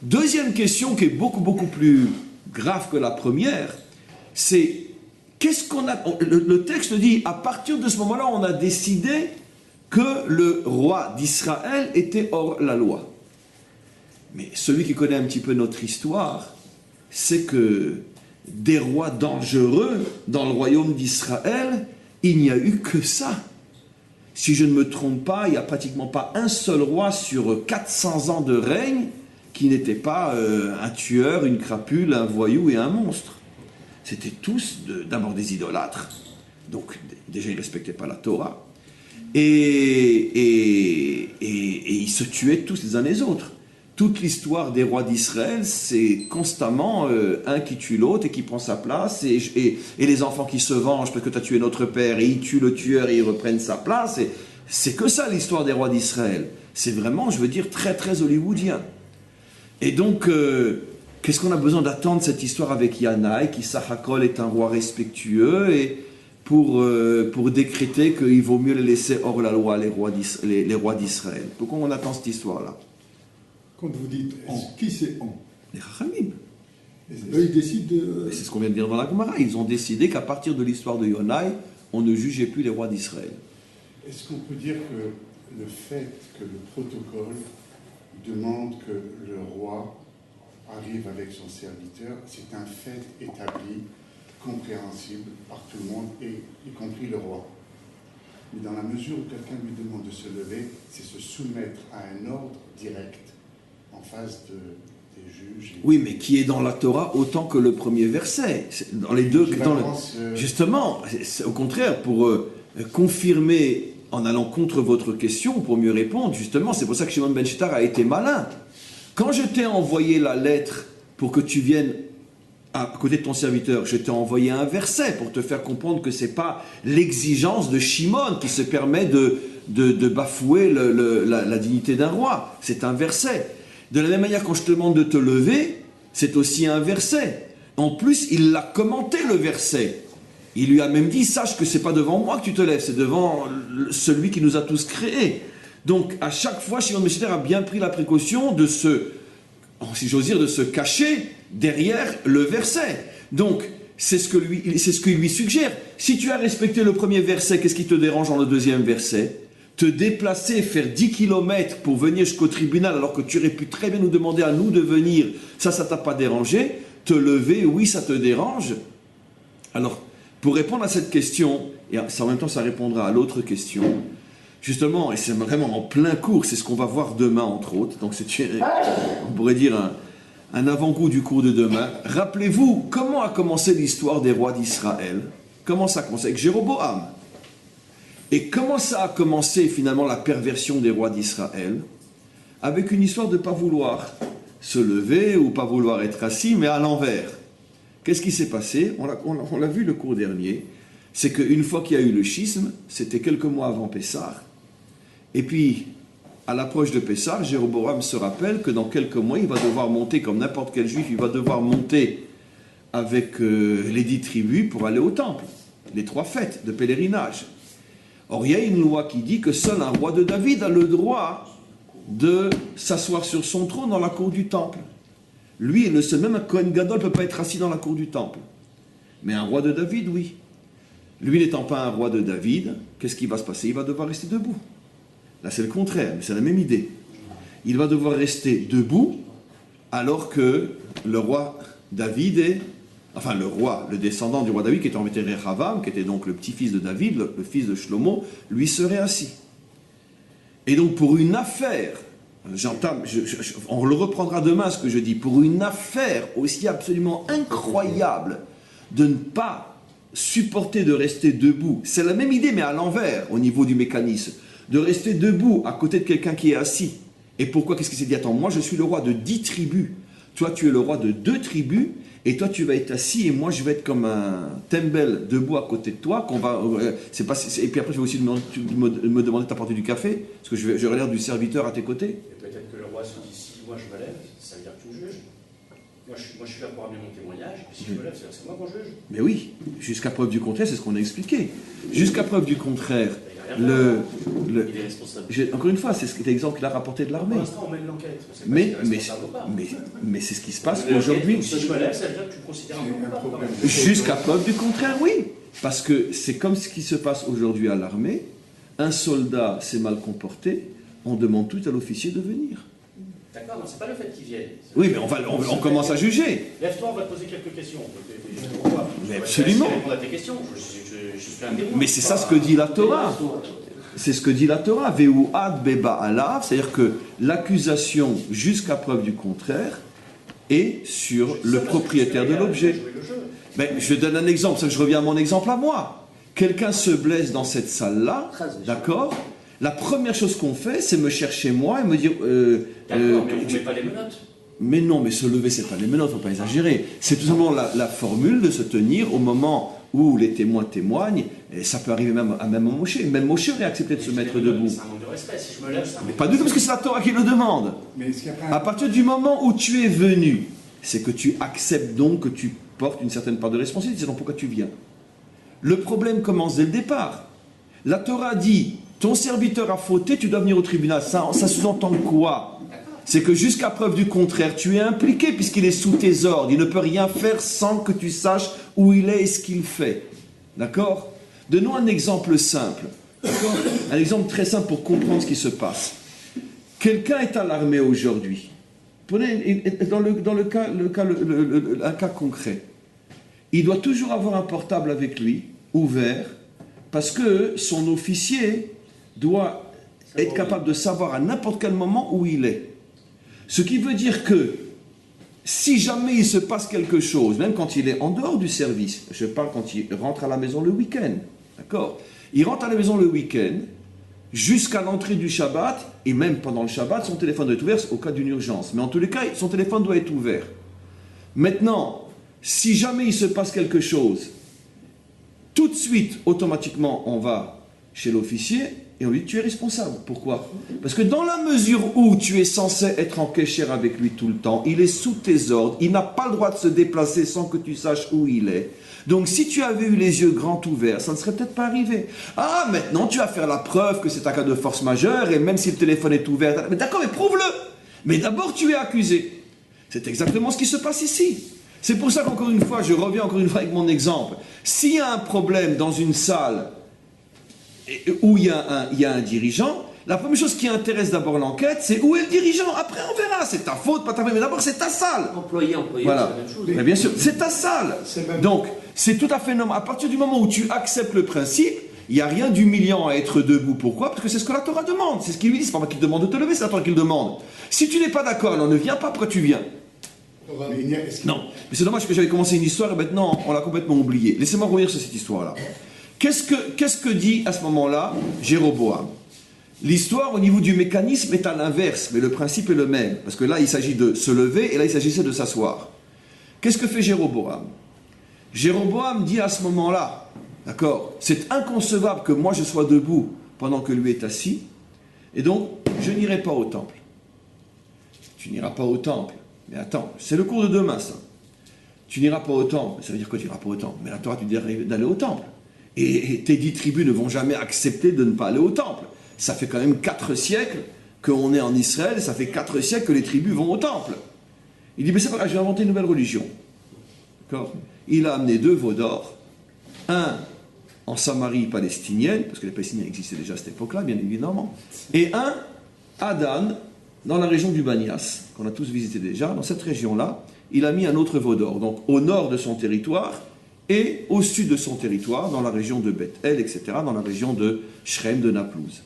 Deuxième question, qui est beaucoup, beaucoup plus grave que la première, c'est qu'est-ce qu'on a... Le texte dit, à partir de ce moment-là, on a décidé que le roi d'Israël était hors la loi. Mais celui qui connaît un petit peu notre histoire, c'est que des rois dangereux dans le royaume d'Israël, il n'y a eu que ça. Si je ne me trompe pas, il n'y a pratiquement pas un seul roi sur 400 ans de règne qui n'était pas un tueur, une crapule, un voyou et un monstre. C'était tous d'abord des idolâtres. Donc déjà, ils ne respectaient pas la Torah. Et ils se tuaient tous les uns les autres. Toute l'histoire des rois d'Israël, c'est constamment un qui tue l'autre et qui prend sa place, et les enfants qui se vengent parce que tu as tué notre père, et ils tuent le tueur et ils reprennent sa place. Et c'est que ça l'histoire des rois d'Israël. C'est vraiment, je veux dire, très très hollywoodien. Et donc, qu'est-ce qu'on a besoin d'attendre cette histoire avec Yanaï, qui Sachakol est un roi respectueux, et pour décréter qu'il vaut mieux les laisser hors la loi, les rois d'Israël. Pourquoi on attend cette histoire-là? Quand vous dites on, qui c'est on? Les Chachamim. Eux, ils décident de... C'est ce qu'on vient de dire dans la Gemara. Ils ont décidé qu'à partir de l'histoire de Yonaï, on ne jugeait plus les rois d'Israël. Est-ce qu'on peut dire que le fait que le protocole demande que le roi arrive avec son serviteur, c'est un fait établi, compréhensible par tout le monde, y compris le roi? Mais dans la mesure où quelqu'un lui demande de se lever, c'est se soumettre à un ordre direct en face des juges. Oui, mais qui est dans la Torah autant que le premier verset. Dans les deux... Justement, au contraire, pour confirmer, en allant contre votre question, pour mieux répondre, justement, c'est pour ça que Shimon ben Shittar a été malin. Quand je t'ai envoyé la lettre pour que tu viennes à côté de ton serviteur, je t'ai envoyé un verset pour te faire comprendre que ce n'est pas l'exigence de Shimon qui se permet de bafouer la dignité d'un roi. C'est un verset. De la même manière, quand je te demande de te lever, c'est aussi un verset. En plus, il l'a commenté, le verset. Il lui a même dit, sache que ce n'est pas devant moi que tu te lèves, c'est devant celui qui nous a tous créés. Donc, à chaque fois, Shimon ben Shittar a bien pris la précaution de si j'ose dire, de se cacher derrière le verset. Donc, c'est ce qu'il lui suggère. Si tu as respecté le premier verset, qu'est-ce qui te dérange dans le deuxième verset? Te déplacer, faire 10 km pour venir jusqu'au tribunal, alors que tu aurais pu très bien nous demander à nous de venir, ça t'a pas dérangé. Te lever, oui, ça te dérange. Alors, pour répondre à cette question, et en même temps ça répondra à l'autre question, justement, et c'est vraiment en plein cours, c'est ce qu'on va voir demain entre autres, donc c'est, on pourrait dire, un avant-goût du cours de demain. Rappelez-vous, comment a commencé l'histoire des rois d'Israël? Comment ça a commencé? Avec Jéroboam. Et comment ça a commencé finalement la perversion des rois d'Israël? Avec une histoire de ne pas vouloir se lever ou pas vouloir être assis, mais à l'envers. Qu'est-ce qui s'est passé? On l'a vu le cours dernier. C'est qu'une fois qu'il y a eu le schisme, c'était quelques mois avant Pessah. Et puis, à l'approche de Pessah, Jéroboam se rappelle que dans quelques mois, il va devoir monter, comme n'importe quel juif, il va devoir monter avec les 10 tribus pour aller au temple. Les 3 fêtes de pèlerinage. Or, il y a une loi qui dit que seul un roi de David a le droit de s'asseoir sur son trône dans la cour du temple. Lui, même un Kohen Gadol ne peut pas être assis dans la cour du temple. Mais un roi de David, oui. Lui n'étant pas un roi de David, qu'est-ce qui va se passer? Il va devoir rester debout. Là, c'est le contraire, mais c'est la même idée. Il va devoir rester debout, alors que le roi David le descendant du roi David, qui était en fait Rehavam, qui était donc le petit-fils de David, le fils de Shlomo, lui serait assis. Et donc, pour une affaire, on le reprendra demain ce que je dis, pour une affaire aussi absolument incroyable de ne pas supporter de rester debout, c'est la même idée, mais à l'envers, au niveau du mécanisme, de rester debout à côté de quelqu'un qui est assis. Et pourquoi? Qu'est-ce qu'il s'est dit? Attends, moi je suis le roi de 10 tribus, toi tu es le roi de 2 tribus, et toi tu vas être assis, et moi je vais être comme un tembel debout à côté de toi, et puis après je vais aussi me demander de t'apporter du café, parce que j'aurai l'air du serviteur à tes côtés. Et peut-être que le roi se dit, si moi je me lève, ça veut dire que tu me juges. Moi je suis là pour amener mon témoignage, et si je me lève, c'est moi qu'on juge. Mais oui, jusqu'à preuve du contraire, c'est ce qu'on a expliqué. Jusqu'à preuve du contraire, Il est responsable. Encore une fois, c'est l'exemple qu'il a rapporté de l'armée. Pour l'instant, on mène l'enquête. Mais c'est ce qui se passe aujourd'hui. Si je me lève, ça veut dire que tu me considères un problème. Jusqu'à preuve du contraire, oui. Parce que c'est comme ce qui se passe aujourd'hui à l'armée. Un soldat s'est mal comporté, on demande tout à l'officier de venir. D'accord, non, c'est pas le fait qu'il vienne. Oui, mais on commence à juger. Lève-toi, on va te poser quelques questions. Mais absolument. Je vais répondre à tes questions. Je suis un témoin. Mais c'est ça ce que dit la Torah. C'est ce que dit la Torah. Veu ad beba alav, c'est-à-dire que l'accusation, jusqu'à preuve du contraire, est sur le propriétaire de l'objet. Mais je donne un exemple, c'est que je reviens à mon exemple à moi. Quelqu'un se blesse dans cette salle-là, d'accord ? La première chose qu'on fait, c'est me chercher moi et me dire... D'accord, mais on ne met pas les menottes. Mais non, mais se lever, c'est pas les menottes, il ne faut pas exagérer. C'est tout simplement la formule de se tenir au moment où les témoins témoignent, et ça peut arriver même à Moshe. Même Moshe aurait accepté de se mettre debout. C'est un manque de respect, si je me lève, Mais pas du tout, parce que c'est la Torah qui le demande. Mais est-ce qu'il y a pas À partir du moment où tu es venu, c'est que tu acceptes donc que tu portes une certaine part de responsabilité, c'est donc pourquoi tu viens. Le problème commence dès le départ. La Torah dit, ton serviteur a fauté, tu dois venir au tribunal. Ça sous-entend quoi? C'est que jusqu'à preuve du contraire, tu es impliqué puisqu'il est sous tes ordres. Il ne peut rien faire sans que tu saches où il est et ce qu'il fait. D'accord? Donne-nous un exemple simple. D'accord? Un exemple très simple pour comprendre ce qui se passe. Quelqu'un est à l'armée aujourd'hui. Prenez un cas concret. Il doit toujours avoir un portable avec lui, ouvert, parce que son officier doit être capable de savoir à n'importe quel moment où il est. Ce qui veut dire que si jamais il se passe quelque chose, même quand il est en dehors du service, je parle quand il rentre à la maison le week-end, d'accord? Il rentre à la maison le week-end, jusqu'à l'entrée du Shabbat, et même pendant le Shabbat, son téléphone doit être ouvert au cas d'une urgence. Mais en tous les cas, son téléphone doit être ouvert. Maintenant, si jamais il se passe quelque chose, tout de suite, automatiquement, on va chez l'officier et on lui dit tu es responsable. Pourquoi? Parce que dans la mesure où tu es censé être en kécher avec lui tout le temps, il est sous tes ordres, il n'a pas le droit de se déplacer sans que tu saches où il est. Donc si tu avais eu les yeux grands ouverts, ça ne serait peut-être pas arrivé. Ah, maintenant tu vas faire la preuve que c'est un cas de force majeure et même si le téléphone est ouvert, mais d'accord, mais prouve-le. Mais d'abord tu es accusé. C'est exactement ce qui se passe ici. C'est pour ça qu'encore une fois, je reviens encore une fois avec mon exemple. S'il y a un problème dans une salle où il y a un dirigeant, la première chose qui intéresse d'abord l'enquête, c'est où est le dirigeant. Après, on verra. C'est ta faute, pas ta faute. Mais d'abord, c'est ta salle. Employé, voilà. C'est la même chose. Mais bien sûr, c'est ta salle. Donc, c'est tout à fait normal. À partir du moment où tu acceptes le principe, il n'y a rien d'humiliant à être debout. Pourquoi? Parce que c'est ce que la Torah demande. C'est ce qu'il lui dit. C'est pas moi qui te demande de te lever, c'est la Torah qui le demande. Si tu n'es pas d'accord, alors ne viens pas. Pourquoi tu viens? Non, mais c'est dommage que j'avais commencé une histoire et maintenant on l'a complètement oubliée. Laissez-moi revenir sur cette histoire-là. Qu'est-ce que dit à ce moment-là Jéroboam? L'histoire au niveau du mécanisme est à l'inverse, mais le principe est le même. Parce que là, il s'agit de se lever et là, il s'agissait de s'asseoir. Qu'est-ce que fait Jéroboam? Jéroboam dit à ce moment-là, d'accord, c'est inconcevable que moi je sois debout pendant que lui est assis, et donc je n'irai pas au temple. Tu n'iras pas au temple. Mais attends, c'est le cours de demain, ça. Tu n'iras pas au temple. Ça veut dire que tu n'iras pas au temple. Mais la Torah, tu dis d'aller au temple. Et tes 10 tribus ne vont jamais accepter de ne pas aller au temple. Ça fait quand même 4 siècles qu'on est en Israël, et ça fait 4 siècles que les tribus vont au temple. Il dit, mais c'est pas grave, je vais inventer une nouvelle religion. D'accord? Il a amené 2 veaux d'or. Un en Samarie palestinienne, parce que les Palestiniens existaient déjà à cette époque-là, bien évidemment. Et un à Dan, dans la région du Banias, qu'on a tous visité déjà, dans cette région-là, il a mis un autre veau d'or, donc au nord de son territoire et au sud de son territoire, dans la région de Beth-El, etc., dans la région de Shrem, de Naplouse.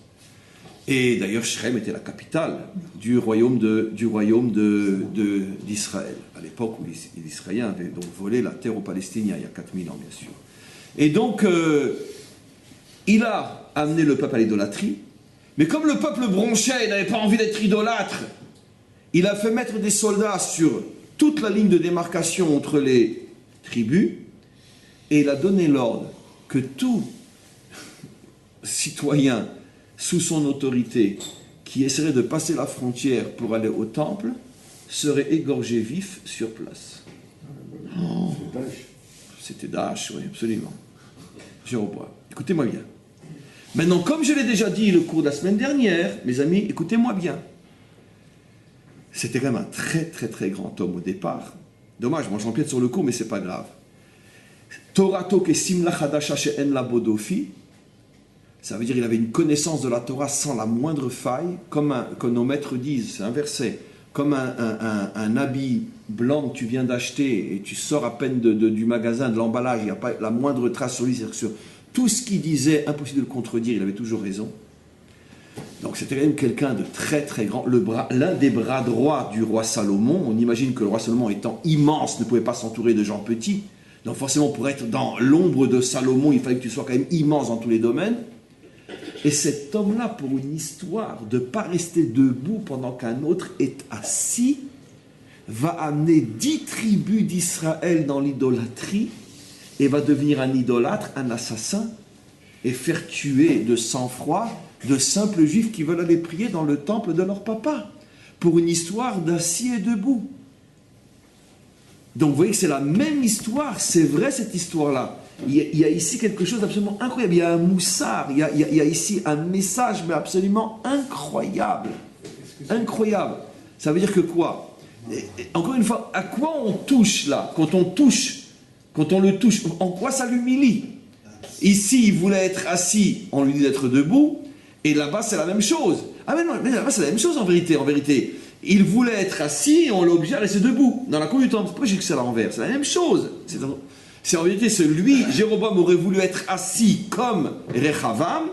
Et d'ailleurs, Shrem était la capitale du royaume d'Israël, à l'époque où les Israéliens avaient donc volé la terre aux Palestiniens, il y a 4000 ans, bien sûr. Et donc, il a amené le peuple à l'idolâtrie. Mais comme le peuple bronchait et n'avait pas envie d'être idolâtre, il a fait mettre des soldats sur toute la ligne de démarcation entre les tribus et il a donné l'ordre que tout citoyen sous son autorité qui essaierait de passer la frontière pour aller au temple serait égorgé vif sur place. Oh, c'était Daesh, oui, absolument. Jéroboam. Écoutez-moi bien. Maintenant, comme je l'ai déjà dit le cours de la semaine dernière, mes amis, écoutez-moi bien. C'était quand même un très très très grand homme au départ. Dommage, moi j'empiète sur le cours, mais c'est pas grave. Torato ke simla chadasha she'en la bodofi. Ça veut dire qu'il avait une connaissance de la Torah sans la moindre faille, comme nos maîtres disent, c'est un verset, comme un habit blanc que tu viens d'acheter et tu sors à peine du magasin, de l'emballage, il n'y a pas la moindre trace sur lui, c'est-à-dire sur tout ce qu'il disait, impossible de le contredire, il avait toujours raison. Donc c'était quand même quelqu'un de très très grand, l'un des bras droits du roi Salomon. On imagine que le roi Salomon étant immense ne pouvait pas s'entourer de gens petits. Donc forcément pour être dans l'ombre de Salomon, il fallait que tu sois quand même immense dans tous les domaines. Et cet homme-là, pour une histoire de ne pas rester debout pendant qu'un autre est assis, va amener 10 tribus d'Israël dans l'idolâtrie et va devenir un idolâtre, un assassin, et faire tuer de sang-froid de simples juifs qui veulent aller prier dans le temple de leur papa, pour une histoire d'assis et debout. Donc vous voyez que c'est la même histoire, c'est vrai cette histoire-là. Il y a ici quelque chose d'absolument incroyable, il y a un moussard, il y a ici un message mais absolument incroyable. Incroyable. Ça veut dire que quoi? Encore une fois, à quoi on touche là? Quand on le touche, en quoi ça l'humilie? Ici, il voulait être assis, on lui dit d'être debout, et là-bas c'est la même chose. Ah mais non, mais là-bas c'est la même chose en vérité. Il voulait être assis et on l'a obligé à rester debout. Dans la cour du temple, pourquoi j'ai que c'est à l'envers? C'est la même chose. C'est en vérité Jéroboam aurait voulu être assis comme Rechavam,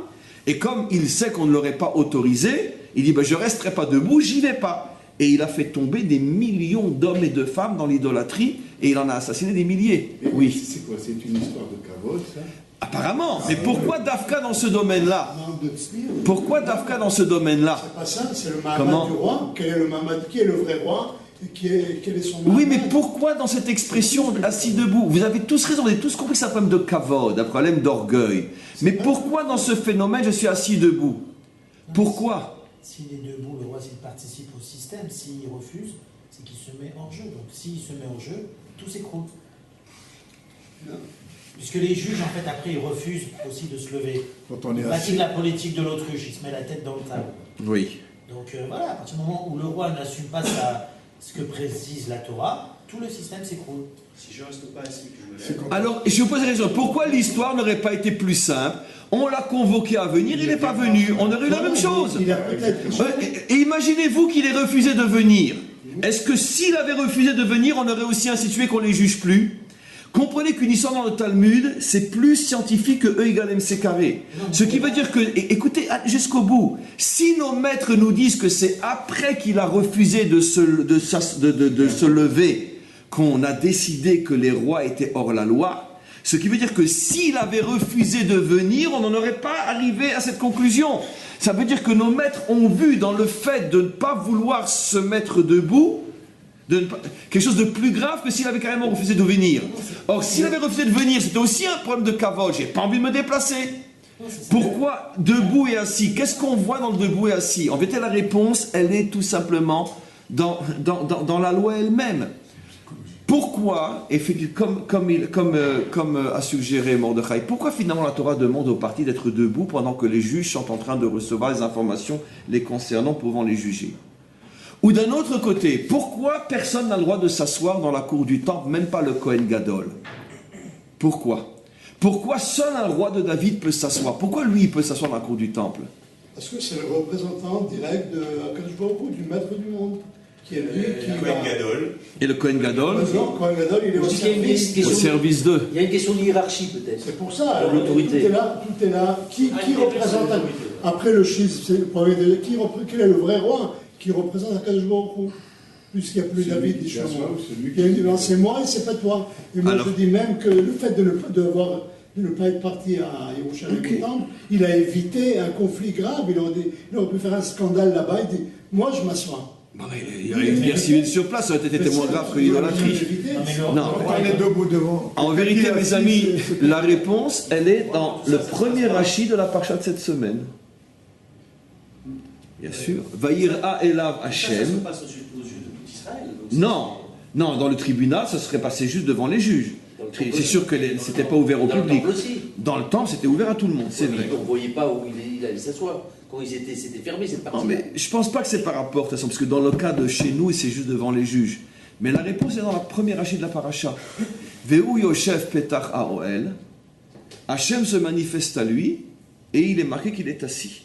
et comme il sait qu'on ne l'aurait pas autorisé, il dit je ne resterai pas debout, j'y vais pas. Et il a fait tomber des millions d'hommes et de femmes dans l'idolâtrie, et il en a assassiné des milliers. Oui. C'est quoi? C'est une histoire de kavod, ça? Apparemment. Mais pourquoi Dafka dans ce domaine-là? Pourquoi Dafka dans ce domaine-là? C'est pas ça, c'est le Mahamad du roi. Quel est le Mahamad? Qui est le vrai roi? Quel est son Mahamad? Oui, mais pourquoi dans cette expression assis debout? Vous avez tous raison, vous avez tous compris que c'est un problème de kavod, un problème d'orgueil. Mais pourquoi dans ce phénomène je suis assis debout? Pourquoi? S'il est debout, le roi, s'il participe au système, s'il refuse, c'est qu'il se met hors jeu. Donc s'il se met hors jeu, tout s'écroule. Puisque les juges, en fait, après, ils refusent aussi de se lever. Quand on est Il pratique la politique de l'autruche, il se met la tête dans le table. Oui. Donc voilà, à partir du moment où le roi n'assume pas ce que précise la Torah, tout le système s'écroule. Si je ne reste pas assis, que je me lève. Alors, je vous pose la question, pourquoi l'histoire n'aurait pas été plus simple? On l'a convoqué à venir, il n'est pas venu. On aurait eu la même chose. Et imaginez-vous qu'il ait refusé de venir. Est-ce que s'il avait refusé de venir, on aurait aussi institué qu'on ne les juge plus? Comprenez qu'une histoire dans le Talmud, c'est plus scientifique que E égale MC carré. Ce qui veut dire que, écoutez jusqu'au bout, si nos maîtres nous disent que c'est après qu'il a refusé de se lever qu'on a décidé que les rois étaient hors la loi, ce qui veut dire que s'il avait refusé de venir, on n'en aurait pas arrivé à cette conclusion. Ça veut dire que nos maîtres ont vu dans le fait de ne pas vouloir se mettre debout, quelque chose de plus grave que s'il avait carrément refusé de venir. Or, s'il avait refusé de venir, c'était aussi un problème de kavod. J'ai pas envie de me déplacer. Pourquoi debout et assis? Qu'est-ce qu'on voit dans le debout et assis? En vérité, la réponse, elle est tout simplement dans la loi elle-même. Pourquoi, et comme a suggéré Mordechai, pourquoi finalement la Torah demande aux parties d'être debout pendant que les juges sont en train de recevoir les informations les concernant pouvant les juger? Ou d'un autre côté, pourquoi personne n'a le droit de s'asseoir dans la cour du temple, même pas le Kohen Gadol? Pourquoi? Pourquoi seul un roi de David peut s'asseoir? Pourquoi lui, il peut s'asseoir dans la cour du temple? Parce que c'est le représentant direct de Akadosh Baruch Hu, du maître du monde, qui est lui qui Le Kohen Gadol. Et le Kohen Gadol? Non, Kohen Gadol, il est au service d'eux. Il y a une question de hiérarchie peut-être. C'est pour ça. L'autorité. Tout est là. Qui représente après le schisme? C'est le problème de quel est le vrai roi qui représente Akadosh Baruch Hu? Puisqu'il n'y a plus David, il y a c'est moi et c'est pas toi. Et moi je dis même que le fait de ne pas être parti à Yerushalayim au temple, il a évité un conflit grave. Il aurait pu faire un scandale là-bas. Il dit moi je m'assois. Il y aurait une guerre civile sur place, ça aurait été moins grave que l'idolâtrie. Non. On est debout devant. En vérité, mes amis, la réponse, elle est dans le premier rachis de la parcha de cette semaine. Bien sûr. Vaïra Elav Hashem. Ça se passe aux yeux de tout Israël. Non, dans le tribunal, ça serait passé juste devant les juges. C'est sûr que c'était pas ouvert au public. Dans le temple, c'était ouvert à tout le monde, c'est vrai. On ne voyait pas où il allait s'asseoir. Quand c'était fermé, cette partie. Non, mais je pense pas que c'est par rapport, de toute façon, parce que dans le cas de chez nous, c'est juste devant les juges. Mais la réponse est dans la première rachis de la paracha. Ve'u Yoshev Petach Aoel. Hachem se manifeste à lui et il est marqué qu'il est assis.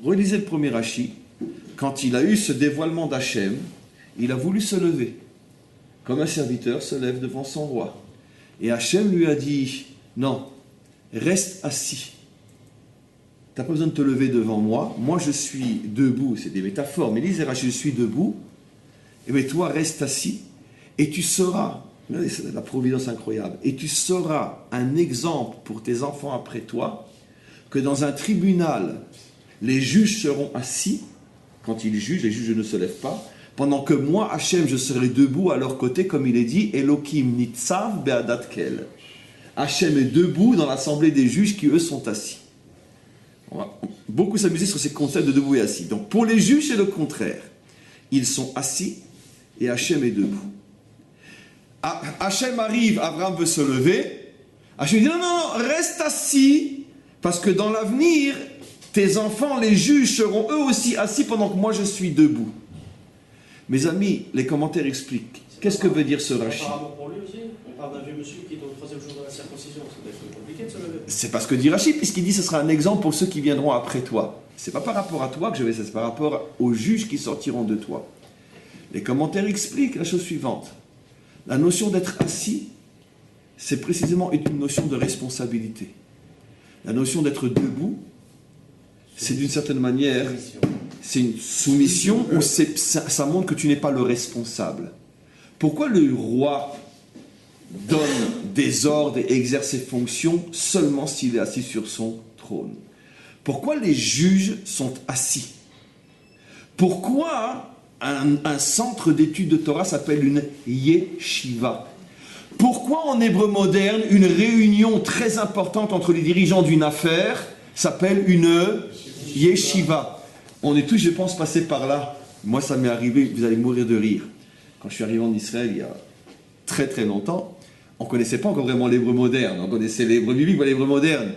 Relisez le premier rachis. Quand il a eu ce dévoilement d'Hachem, il a voulu se lever, comme un serviteur se lève devant son roi. Et Hachem lui a dit, non, reste assis. Tu n'as pas besoin de te lever devant moi. Moi, je suis debout. C'est des métaphores. Mais lisez, je suis debout. Et bien, toi, reste assis. Et tu seras, c'est la providence incroyable, et tu seras un exemple pour tes enfants après toi, que dans un tribunal, les juges seront assis. Quand ils jugent, les juges ne se lèvent pas. Pendant que moi, Hachem, je serai debout à leur côté, comme il est dit, Elohim nitzav be'adat kel. Hachem est debout dans l'assemblée des juges qui, eux, sont assis. On va beaucoup s'amuser sur ces concepts de debout et assis. Donc, pour les juges, c'est le contraire. Ils sont assis et Hachem est debout. Hachem arrive, Abraham veut se lever. Hachem dit non, reste assis, parce que dans l'avenir, tes enfants, les juges, seront eux aussi assis pendant que moi je suis debout. Mes amis, les commentaires expliquent. Qu'est-ce que veut dire ce rachis? Apparemment pour lui aussi, on parle d'un vieux monsieur qui est au 3e jour de la circoncision. Ça doit être compliqué de se lever. C'est pas ce que dit Rachid, puisqu'il dit que ce sera un exemple pour ceux qui viendront après toi. C'est pas par rapport à toi que je vais, c'est par rapport aux juges qui sortiront de toi. Les commentaires expliquent la chose suivante. La notion d'être assis, c'est précisément une notion de responsabilité. La notion d'être debout, c'est d'une certaine manière, c'est une soumission où ça montre que tu n'es pas le responsable. Pourquoi le roi donne des ordres et exerce ses fonctions seulement s'il est assis sur son trône? Pourquoi les juges sont assis? Pourquoi un centre d'études de Torah s'appelle une yeshiva? Pourquoi en hébreu moderne, une réunion très importante entre les dirigeants d'une affaire s'appelle une yeshiva? On est tous, je pense, passés par là. Moi, ça m'est arrivé, vous allez mourir de rire. Quand je suis arrivé en Israël il y a très très longtemps, on ne connaissait pas encore vraiment l'hébreu moderne. On connaissait l'hébreu biblique, mais l'hébreu moderne.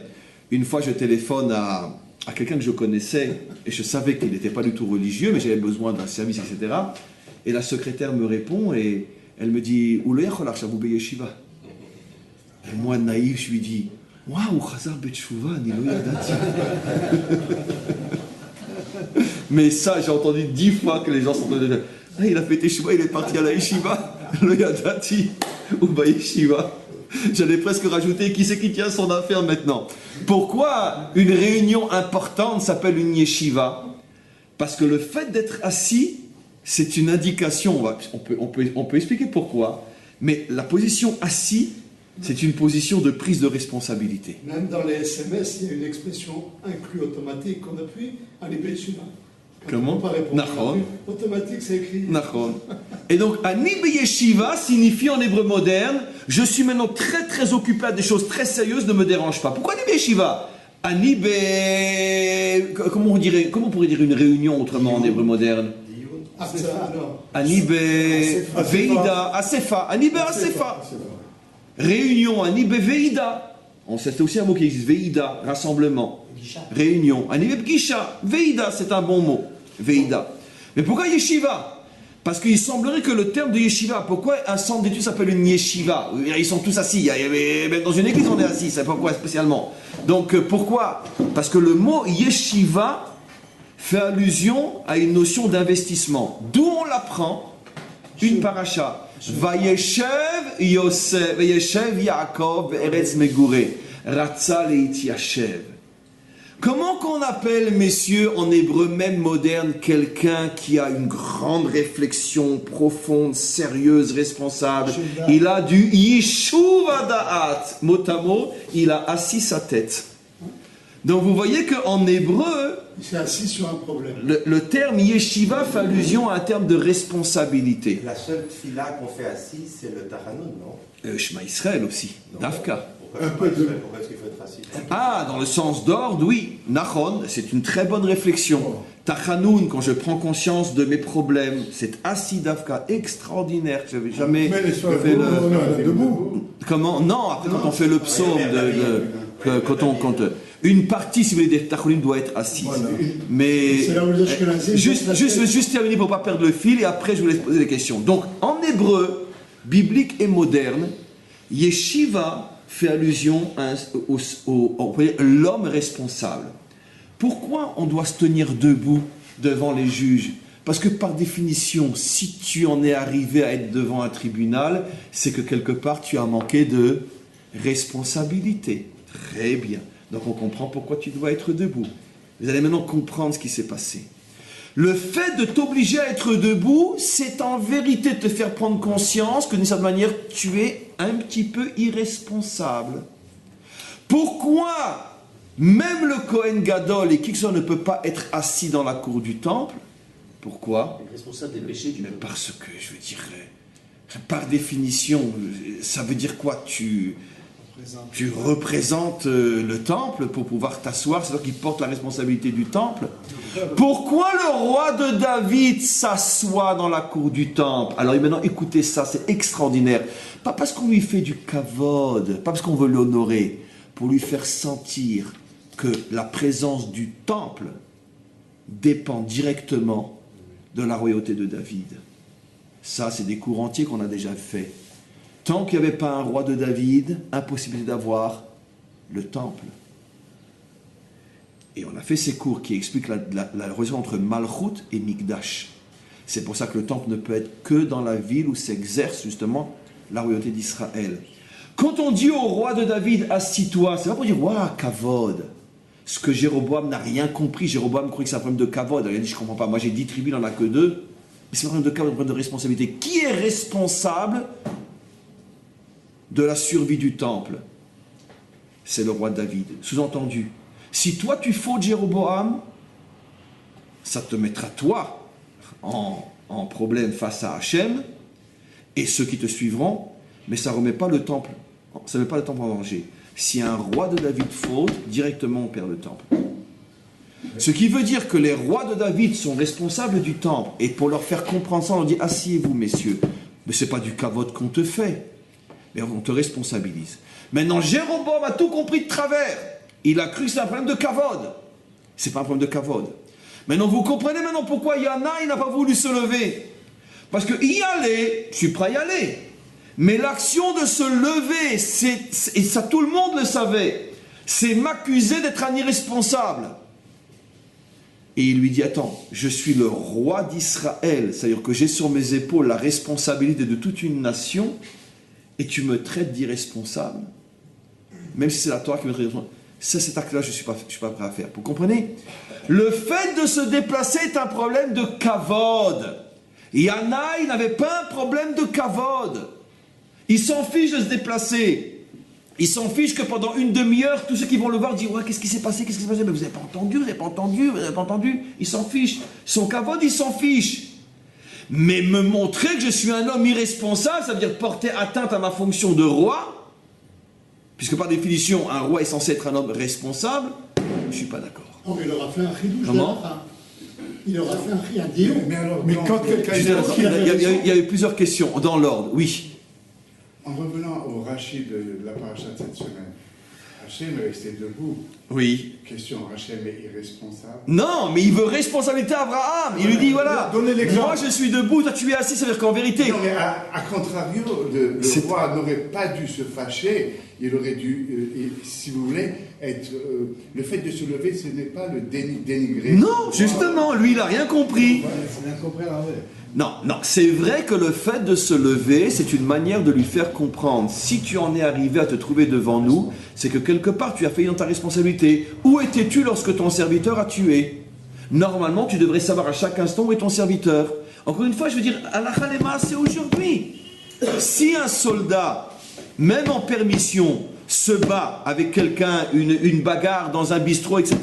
Une fois, je téléphone à quelqu'un que je connaissais, et je savais qu'il n'était pas du tout religieux, mais j'avais besoin d'un service, etc. Et la secrétaire me répond, et elle me dit « Oulé yacholach shavou yeshiva ». Et moi, naïf, je lui dis « Waouh, chazar betchouva, ni lo yadati ». Mais ça, j'ai entendu 10 fois que les gens sont de ah, il a fait teshuva, il est parti à la yeshiva, lo yadati, ou ba yeshiva. J'allais presque rajouter qui c'est qui tient son affaire maintenant. Pourquoi une réunion importante s'appelle une yeshiva? Parce que le fait d'être assis, c'est une indication. On peut expliquer pourquoi, mais la position assis, c'est une position de prise de responsabilité. Même dans les SMS, il y a une expression inclus automatique qu'on appuie à l'ibetchuva. Comment? Automatique, c'est écrit. Et donc, Ani Beyeshiva signifie en hébreu moderne, je suis maintenant très très occupé à des choses très sérieuses, ne me dérange pas. Pourquoi Ani Beyeshiva? Ani Be... Comment on pourrait dire une réunion autrement en hébreu moderne? Ani Be... Veida, Asefa. Ani Be Asefa. Réunion, Ani Be Veida. C'est aussi un mot qui existe, Veida, rassemblement. Réunion. Anibeb Gisha. Veida, c'est un bon mot. Veida. Mais pourquoi yeshiva? Parce qu'il semblerait que le terme de yeshiva, pourquoi un centre d'études s'appelle une yeshiva? Ils sont tous assis. Même dans une église, on est assis. C'est pourquoi spécialement. Donc pourquoi? Parce que le mot yeshiva fait allusion à une notion d'investissement. D'où on l'apprend? Une paracha. Vayeshev Yosef, Vayeshev Yaakov, Eretz Megureh, Ratza Leitiashev. Comment qu'on appelle, messieurs, en hébreu même moderne, quelqu'un qui a une grande réflexion profonde, sérieuse, responsable? Il a du Yishuv Da'at, mot à mot, il a assis sa tête. Donc vous voyez qu'en hébreu, il s'est assis sur un problème. Le terme yeshiva fait allusion à un terme de responsabilité. La seule tfila qu'on fait assis, c'est le Tachanun, non? Shema Israël aussi, Dafka. Pourquoi est-ce qu'il faut être assis? Ah, dans le sens d'ordre, oui. Nachon, c'est une très bonne réflexion. Tachanun, quand je prends conscience de mes problèmes, c'est assis Dafka, extraordinaire. Je n'avais jamais fait debout. Comment? Non, après quand on fait le psaume Une partie, si vous voulez, des tacholim doit être assise. Voilà. Mais C'est là où les Ashkenazim- juste terminer pour ne pas perdre le fil et après je vous laisse poser des questions. Donc en hébreu, biblique et moderne, yeshiva fait allusion à l'homme responsable. Pourquoi on doit se tenir debout devant les juges? Parce que par définition, si tu en es arrivé à être devant un tribunal, c'est que quelque part tu as manqué de responsabilité. Très bien. Donc on comprend pourquoi tu dois être debout. Vous allez maintenant comprendre ce qui s'est passé. Le fait de t'obliger à être debout, c'est en vérité te faire prendre conscience que d'une certaine manière, tu es un petit peu irresponsable. Pourquoi même le Kohen Gadol et qui que ce soit ne peut pas être assis dans la cour du temple? Pourquoi? Responsable des péchés du Mais peuple. parce que, je veux dire, par définition, ça veut dire quoi? Tu représentes le temple pour pouvoir t'asseoir, c'est toi qui porte la responsabilité du temple. Pourquoi le roi de David s'assoit dans la cour du temple? Alors maintenant, écoutez ça, c'est extraordinaire. Pas parce qu'on lui fait du kavod, pas parce qu'on veut l'honorer, pour lui faire sentir que la présence du temple dépend directement de la royauté de David. Ça, c'est des cours entiers qu'on a déjà fait. Tant qu'il n'y avait pas un roi de David, impossibilité d'avoir le temple. Et on a fait ces cours qui expliquent la relation entre Malchut et Mikdash. C'est pour ça que le temple ne peut être que dans la ville où s'exerce justement la royauté d'Israël. Quand on dit au roi de David, assis-toi, c'est pas pour dire, waouh, kavod. Ce que Jéroboam n'a rien compris. Jéroboam croyait que c'est un problème de kavod. Il a dit, je ne comprends pas. Moi, j'ai 10 tribus, il n'en a que 2. Mais c'est un problème de kavod, un problème de responsabilité. Qui est responsable de la survie du temple? C'est le roi David. Sous-entendu, si toi tu fautes Jéroboam, ça te mettra toi en problème face à Hachem et ceux qui te suivront, mais ça ne remet pas le temple, ça ne met pas le temple en danger. Si un roi de David faute, directement on perd le temple. Ce qui veut dire que les rois de David sont responsables du temple, et pour leur faire comprendre ça, on leur dit, asseyez-vous messieurs, mais ce n'est pas du kavod qu'on te fait, mais on te responsabilise. Maintenant, Jéroboam a tout compris de travers. Il a cru que c'est un problème de kavod. C'est pas un problème de kavod. Maintenant, vous comprenez maintenant pourquoi Yana, il n'a pas voulu se lever. Parce que y aller, je suis prêt à y aller. Mais l'action de se lever, et ça tout le monde le savait, c'est m'accuser d'être un irresponsable. Et il lui dit, attends, je suis le roi d'Israël, c'est-à-dire que j'ai sur mes épaules la responsabilité de toute une nation, et tu me traites d'irresponsable, même si c'est la Torah qui me traite d'irresponsable. Ça, cet acte-là, je ne suis pas prêt à faire. Vous comprenez? Le fait de se déplacer est un problème de kavod. Yana, il n'avait pas un problème de kavod. Il s'en fiche de se déplacer. Il s'en fiche que pendant une demi-heure, tous ceux qui vont le voir disent, ouais, qu'est-ce qui s'est passé? Qu'est-ce qui s'est passé? Mais vous n'avez pas entendu, vous n'avez pas entendu, vous n'avez pas entendu. Il s'en fiche. Son kavod, il s'en fiche. Mais me montrer que je suis un homme irresponsable, ça veut dire porter atteinte à ma fonction de roi, puisque par définition, un roi est censé être un homme responsable, je ne suis pas d'accord. Oh, mais il aura fait un chidouche. Comment? Il aura fait un diou. Mais quand quelqu'un... Il y a eu plusieurs questions, dans l'ordre, oui. En revenant au Rachid de la paracha de cette semaine, Hachem est resté debout. Oui. Question, Hachem est irresponsable? Non, mais il veut responsabilité à Abraham. Il lui dit, voilà, Donnez l'exemple. moi je suis debout, toi tu es assis, ça veut dire qu'en vérité... Non, mais à contrario, le roi n'aurait pas dû se fâcher, il aurait dû, si vous voulez, être... le fait de se lever, ce n'est pas le dénigrer. Non, justement, lui il n'a rien compris. C'est bien compris à l'envers. Non, c'est vrai que le fait de se lever, c'est une manière de lui faire comprendre. Si tu en es arrivé à te trouver devant nous, c'est que quelque part tu as failli dans ta responsabilité. Où étais-tu lorsque ton serviteur a tué? Normalement, tu devrais savoir à chaque instant où est ton serviteur. Encore une fois, je veux dire, Allah Khalema, c'est aujourd'hui. Si un soldat, même en permission, se bat avec quelqu'un, une bagarre dans un bistrot, etc.,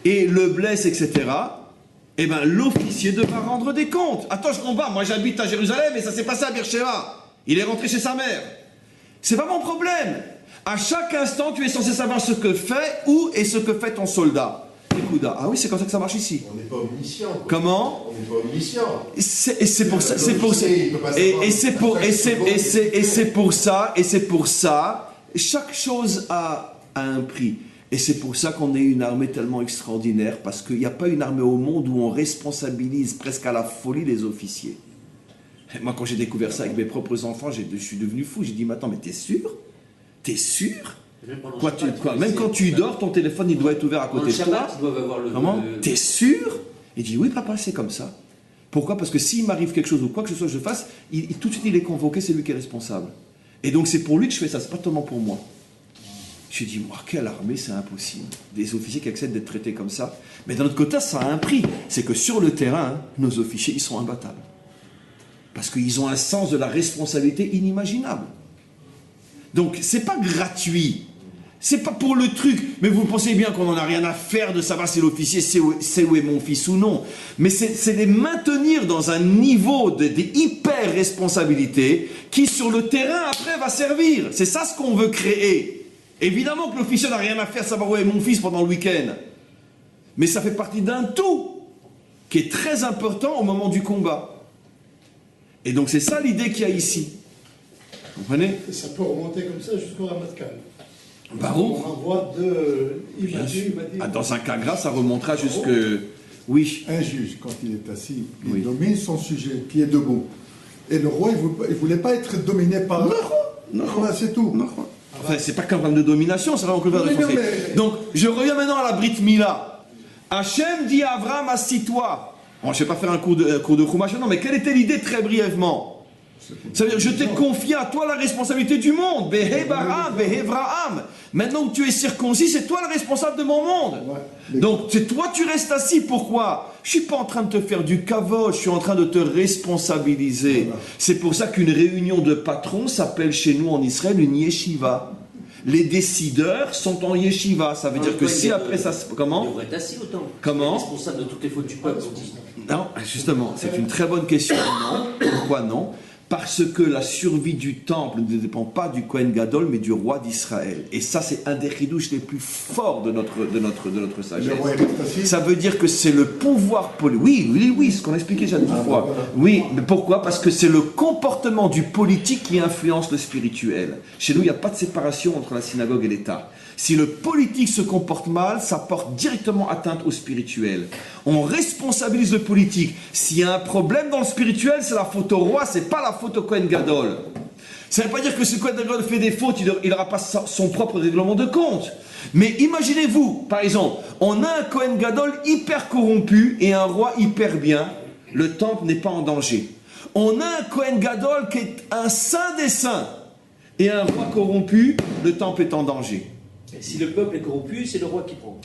et le blesse, etc., eh bien, l'officier devra rendre des comptes. Attends, je combats. Moi, j'habite à Jérusalem et ça s'est passé à Beersheba. Il est rentré chez sa mère. C'est pas mon problème. À chaque instant, tu es censé savoir ce que fait, où et ce que fait ton soldat. Écoute, ah oui, c'est comme ça que ça marche ici. On n'est pas omniscient. Quoi. Comment? On n'est pas omniscient. Et c'est pour ça, chaque chose a a un prix. Et c'est pour ça qu'on est une armée tellement extraordinaire, parce qu'il n'y a pas une armée au monde où on responsabilise presque à la folie les officiers. Et moi, quand j'ai découvert ça avec mes propres enfants, je suis devenu fou. J'ai dit, mais attends, mais t'es sûr? T'es sûr? Même quand tu dors, ton téléphone, il doit être ouvert à côté de toi. Comment? T'es sûr? Il dit, oui, papa, c'est comme ça. Pourquoi? Parce que s'il m'arrive quelque chose ou quoi que ce soit que je fasse, tout de suite, il est convoqué, c'est lui qui est responsable. Et donc, c'est pour lui que je fais ça, c'est pas tellement pour moi. J'ai dit, moi, quelle armée, c'est impossible. Des officiers qui acceptent d'être traités comme ça. Mais d'un autre côté, ça a un prix. C'est que sur le terrain, nos officiers, ils sont imbattables. Parce qu'ils ont un sens de la responsabilité inimaginable. Donc, c'est pas gratuit. C'est pas pour le truc. Mais vous pensez bien qu'on n'en a rien à faire de savoir si l'officier sait où est mon fils ou non. Mais c'est les maintenir dans un niveau de hyper-responsabilité qui, sur le terrain, après, va servir. C'est ça ce qu'on veut créer. Évidemment que l'officier n'a rien à faire de savoir où est mon fils pendant le week-end. Mais ça fait partie d'un tout qui est très important au moment du combat. Et donc c'est ça l'idée qu'il y a ici. Vous comprenez? Et ça peut remonter comme ça jusqu'au Ramatkal. Baruch. On envoie il m'a dit. Dans un cas grave, ça remontera jusque... Oui. Un juge, quand il est assis, il domine son sujet, qui est debout. Et le roi, il ne voulait pas être dominé par... Non, c'est tout. Non. Enfin, c'est pas qu'un problème de domination, c'est vraiment un problème de responsabilité. Donc, je reviens maintenant à la Brit Mila. Hachem dit à Abraham, assis-toi. Bon, je ne vais pas faire un cours de Chumash, non, mais quelle était l'idée très brièvement? Ça veut dire, je t'ai confié à toi la responsabilité du monde. Behebaram, Behevraham. Maintenant que tu es circoncis, c'est toi le responsable de mon monde. Donc, c'est toi, tu restes assis. Pourquoi? Je ne suis pas en train de te faire du kavod, je suis en train de te responsabiliser. C'est pour ça qu'une réunion de patrons s'appelle chez nous en Israël une yeshiva. Les décideurs sont en yeshiva. Ça veut dire que si après ça... Comment? Il devrait être assis autant. Comment? Responsable de toutes les fautes du peuple. Non, justement, c'est une très bonne question. Non. Pourquoi non? Parce que la survie du temple ne dépend pas du Kohen Gadol, mais du roi d'Israël. Et ça, c'est un des chidouches les plus forts de notre sagesse. Le roi est assis. Ça veut dire que c'est le pouvoir politique. Oui, ce qu'on a expliqué déjà une fois. Oui, mais pourquoi? Parce que c'est le comportement du politique qui influence le spirituel. Chez nous, il n'y a pas de séparation entre la synagogue et l'État. Si le politique se comporte mal, ça porte directement atteinte au spirituel. On responsabilise le politique. S'il y a un problème dans le spirituel, c'est la faute au roi, c'est pas la faute au Kohen Gadol. Ça ne veut pas dire que si le Kohen Gadol fait des fautes, il n'aura pas son propre règlement de compte. Mais imaginez-vous, par exemple, on a un Kohen Gadol hyper corrompu et un roi hyper bien. Le temple n'est pas en danger. On a un Kohen Gadol qui est un saint des saints et un roi corrompu, le temple est en danger. Et si le peuple est corrompu, c'est le roi qui prend.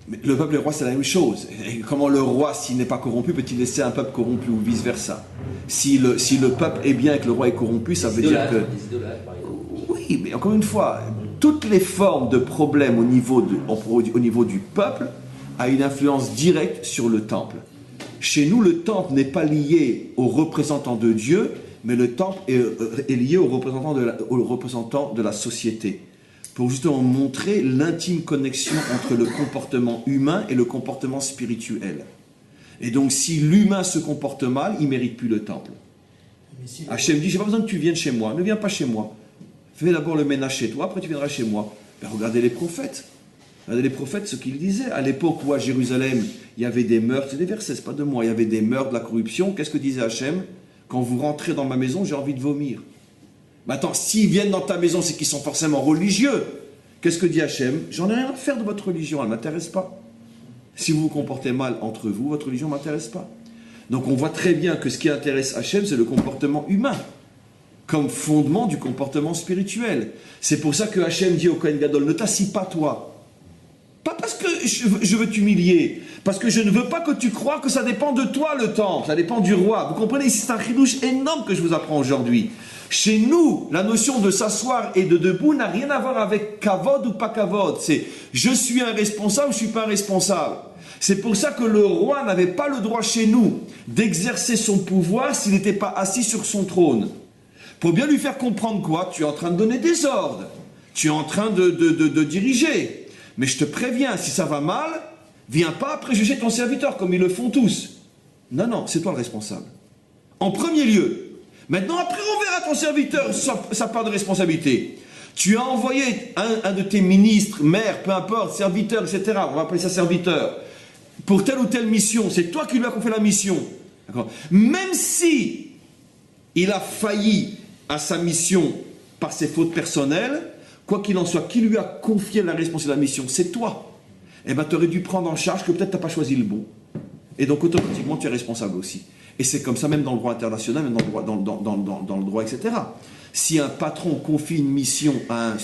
Mais le peuple et le roi, c'est la même chose. Et comment le roi, s'il n'est pas corrompu, peut-il laisser un peuple corrompu ou vice-versa? Si le peuple est bien et que le roi est corrompu, ça veut dire que... Oui, mais encore une fois, toutes les formes de problèmes au niveau du peuple a une influence directe sur le temple. Chez nous, le temple n'est pas lié aux représentants de Dieu, mais le temple est lié aux représentants de la société. Pour justement montrer l'intime connexion entre le comportement humain et le comportement spirituel. Et donc, si l'humain se comporte mal, il ne mérite plus le temple. Hachem dit, j'ai pas besoin que tu viennes chez moi, ne viens pas chez moi. Fais d'abord le ménage chez toi, après tu viendras chez moi. Ben, regardez les prophètes. Regardez les prophètes, ce qu'ils disaient. À l'époque où à Jérusalem, il y avait des meurtres, c'est des versets, c'est pas de moi, il y avait des meurtres, de la corruption. Qu'est-ce que disait Hachem? Quand vous rentrez dans ma maison, j'ai envie de vomir. Maintenant, s'ils viennent dans ta maison, c'est qu'ils sont forcément religieux. Qu'est-ce que dit Hachem? J'en ai rien à faire de votre religion, elle ne m'intéresse pas. Si vous vous comportez mal entre vous, votre religion ne m'intéresse pas. Donc on voit très bien que ce qui intéresse Hachem, c'est le comportement humain, comme fondement du comportement spirituel. C'est pour ça que Hachem dit au Kohen Gadol, ne t'assis pas toi. Pas parce que je veux t'humilier, parce que je ne veux pas que tu crois que ça dépend de toi le temple, ça dépend du roi. Vous comprenez, ici c'est un chidouche énorme que je vous apprends aujourd'hui. Chez nous, la notion de s'asseoir et de debout n'a rien à voir avec kavod ou pas kavod. C'est je suis un responsable, je ne suis pas un responsable. C'est pour ça que le roi n'avait pas le droit chez nous d'exercer son pouvoir s'il n'était pas assis sur son trône. Pour bien lui faire comprendre quoi? Tu es en train de donner des ordres, tu es en train de diriger. Mais je te préviens, si ça va mal, viens pas après juger ton serviteur comme ils le font tous. Non, c'est toi le responsable. En premier lieu. Maintenant, après, on verra ton serviteur sa part de responsabilité. Tu as envoyé un de tes ministres, maires, peu importe, serviteurs, etc. On va appeler ça serviteur. Pour telle ou telle mission. C'est toi qui lui as confié la mission. D'accord ? Même si il a failli à sa mission par ses fautes personnelles, quoi qu'il en soit, qui lui a confié la responsabilité de la mission? C'est toi. Eh bien, tu aurais dû prendre en charge que peut-être tu n'as pas choisi le bon. Et donc, automatiquement, tu es responsable aussi. Et c'est comme ça même dans le droit international, même dans le droit, etc. Si un patron confie une mission à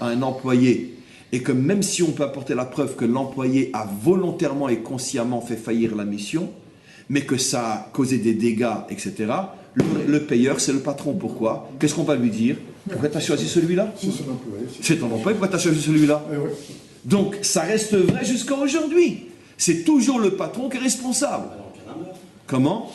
un employé, et que même si on peut apporter la preuve que l'employé a volontairement et consciemment fait faillir la mission, mais que ça a causé des dégâts, etc., le payeur, c'est le patron. Pourquoi? Qu'est-ce qu'on va lui dire? Pourquoi tu as choisi celui-là? C'est son employé. C'est ton employé, pourquoi tu as choisi celui-là? Oui. Donc, ça reste vrai jusqu'à aujourd'hui. C'est toujours le patron qui est responsable. Comment?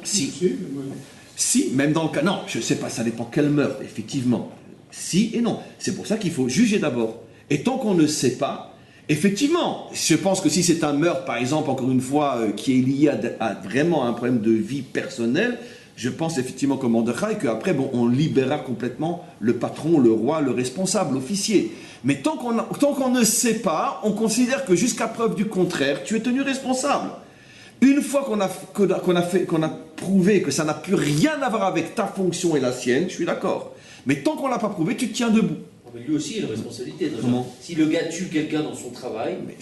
Si, même dans le cas... Non, je ne sais pas, ça dépend quel meurtre, effectivement. Si et non. C'est pour ça qu'il faut juger d'abord. Et tant qu'on ne sait pas, effectivement, je pense que si c'est un meurtre, par exemple, encore une fois, qui est lié à vraiment un problème de vie personnelle, je pense effectivement comme Mordechai qu'après, bon, on libérera complètement le patron, le roi, le responsable, l'officier. Mais tant qu'on ne sait pas, on considère que jusqu'à preuve du contraire, tu es tenu responsable. Une fois qu'on a prouvé que ça n'a plus rien à voir avec ta fonction et la sienne, je suis d'accord. Mais tant qu'on ne l'a pas prouvé, tu te tiens debout. Mais lui aussi, il a une responsabilité. Comment? Si le gars tue quelqu'un dans son travail... Mais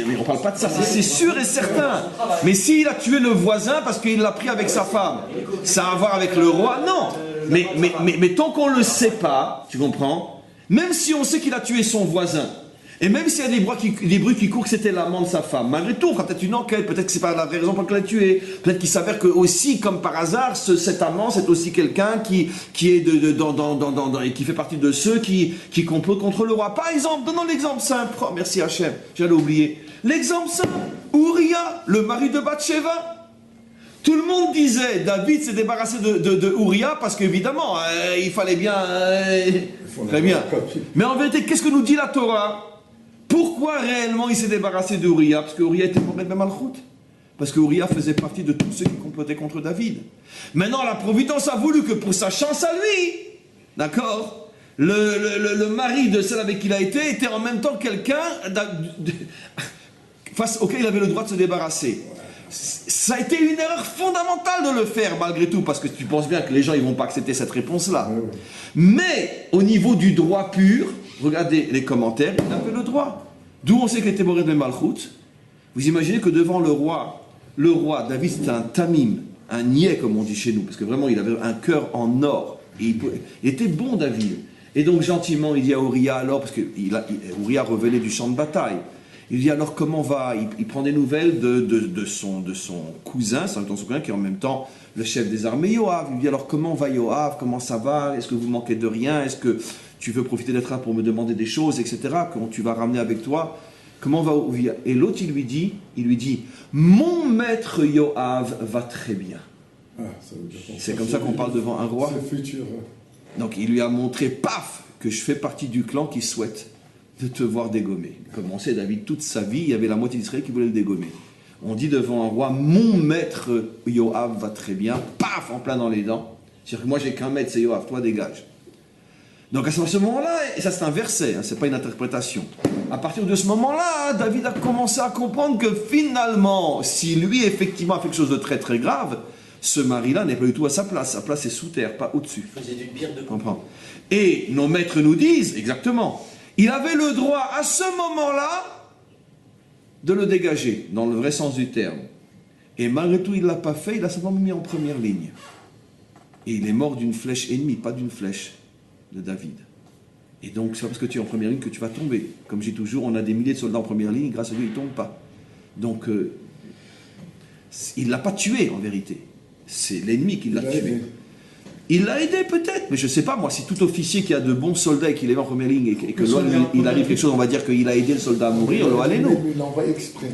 on ne parle pas de ça, c'est sûr et certain. Mais s'il a tué le voisin parce qu'il l'a pris avec sa femme, ça a à voir avec le roi? Non. Mais tant qu'on ne le sait pas, tu comprends? Même si on sait qu'il a tué son voisin, et même s'il y a des bruits qui courent que c'était l'amant de sa femme, malgré tout, on fera peut-être une enquête, peut-être que c'est pas la vraie raison pour laquelle il l'a tué, peut-être qu'il s'avère que aussi, comme par hasard, cet amant, c'est aussi quelqu'un qui est et qui fait partie de ceux qui complotent contre le roi. Par exemple, donnons l'exemple simple. Oh, merci Hachem, j'allais oublier. L'exemple simple, Uriah, le mari de Bathsheba. Tout le monde disait, David s'est débarrassé de Uriah parce qu'évidemment, il fallait bien... très bien. Mais en vérité, qu'est-ce que nous dit la Torah? Pourquoi réellement il s'est débarrassé d'Uriah? Parce que Uriah était pour être Malchut. Parce que Uriah faisait partie de tous ceux qui complotaient contre David. Maintenant, la Providence a voulu que pour sa chance à lui, d'accord, le mari de celle avec qui il a été était en même temps quelqu'un face auquel il avait le droit de se débarrasser. Ça a été une erreur fondamentale de le faire malgré tout, parce que tu penses bien que les gens ils vont pas accepter cette réponse-là. Mais au niveau du droit pur, regardez les commentaires, il avait le droit. D'où on sait qu'il était Boré de Malchut. Vous imaginez que devant le roi David c'était un tamim, un niais comme on dit chez nous, parce que vraiment il avait un cœur en or. Et il était bon David. Et donc gentiment il dit à Uriah alors, parce que Uriah revenait du champ de bataille. Il dit alors comment va? Il prend des nouvelles de son cousin, son cousin qui est en même temps le chef des armées, Yoav. Il dit alors comment va Yoav? Comment ça va? Est-ce que vous manquez de rien? Est-ce que tu veux profiter d'être là pour me demander des choses, etc. Comment tu vas ramener avec toi? Comment va Uriah? Et l'autre il lui dit mon maître Yoav va très bien. C'est comme ça qu'on parle devant un roi. C'est futur. Donc il lui a montré, paf, que je fais partie du clan qui souhaite de te voir dégommer. Comme on sait, David, toute sa vie, il y avait la moitié d'Israël qui voulait le dégommer. On dit devant un roi, mon maître Yoav va très bien, paf, en plein dans les dents. C'est-à-dire que moi, j'ai qu'un maître, c'est Yoav, toi, dégage. Donc à ce moment-là, et ça c'est un verset, hein, c'est pas une interprétation. À partir de ce moment-là, David a commencé à comprendre que finalement, si lui, effectivement, a fait quelque chose de très très grave, ce mari-là n'est pas du tout à sa place. Sa place est sous terre, pas au-dessus. Faisait d'une pierre de comprends. Et nos maîtres nous disent, exactement, il avait le droit à ce moment-là de le dégager, dans le vrai sens du terme. Et malgré tout, il ne l'a pas fait, il l'a simplement mis en première ligne. Et il est mort d'une flèche ennemie, pas d'une flèche de David. Et donc, c'est pas parce que tu es en première ligne que tu vas tomber. Comme je dis toujours, on a des milliers de soldats en première ligne, grâce à lui, ils ne tombent pas. Donc, il ne l'a pas tué, en vérité. C'est l'ennemi qui l'a tué. Il l'a aidé peut-être, mais je ne sais pas, moi, si tout officier qui a de bons soldats et qu'il est en première ligne et que il arrive quelque chose, on va dire qu'il a aidé le soldat à mourir, le allez nous. Il l'envoie exprès.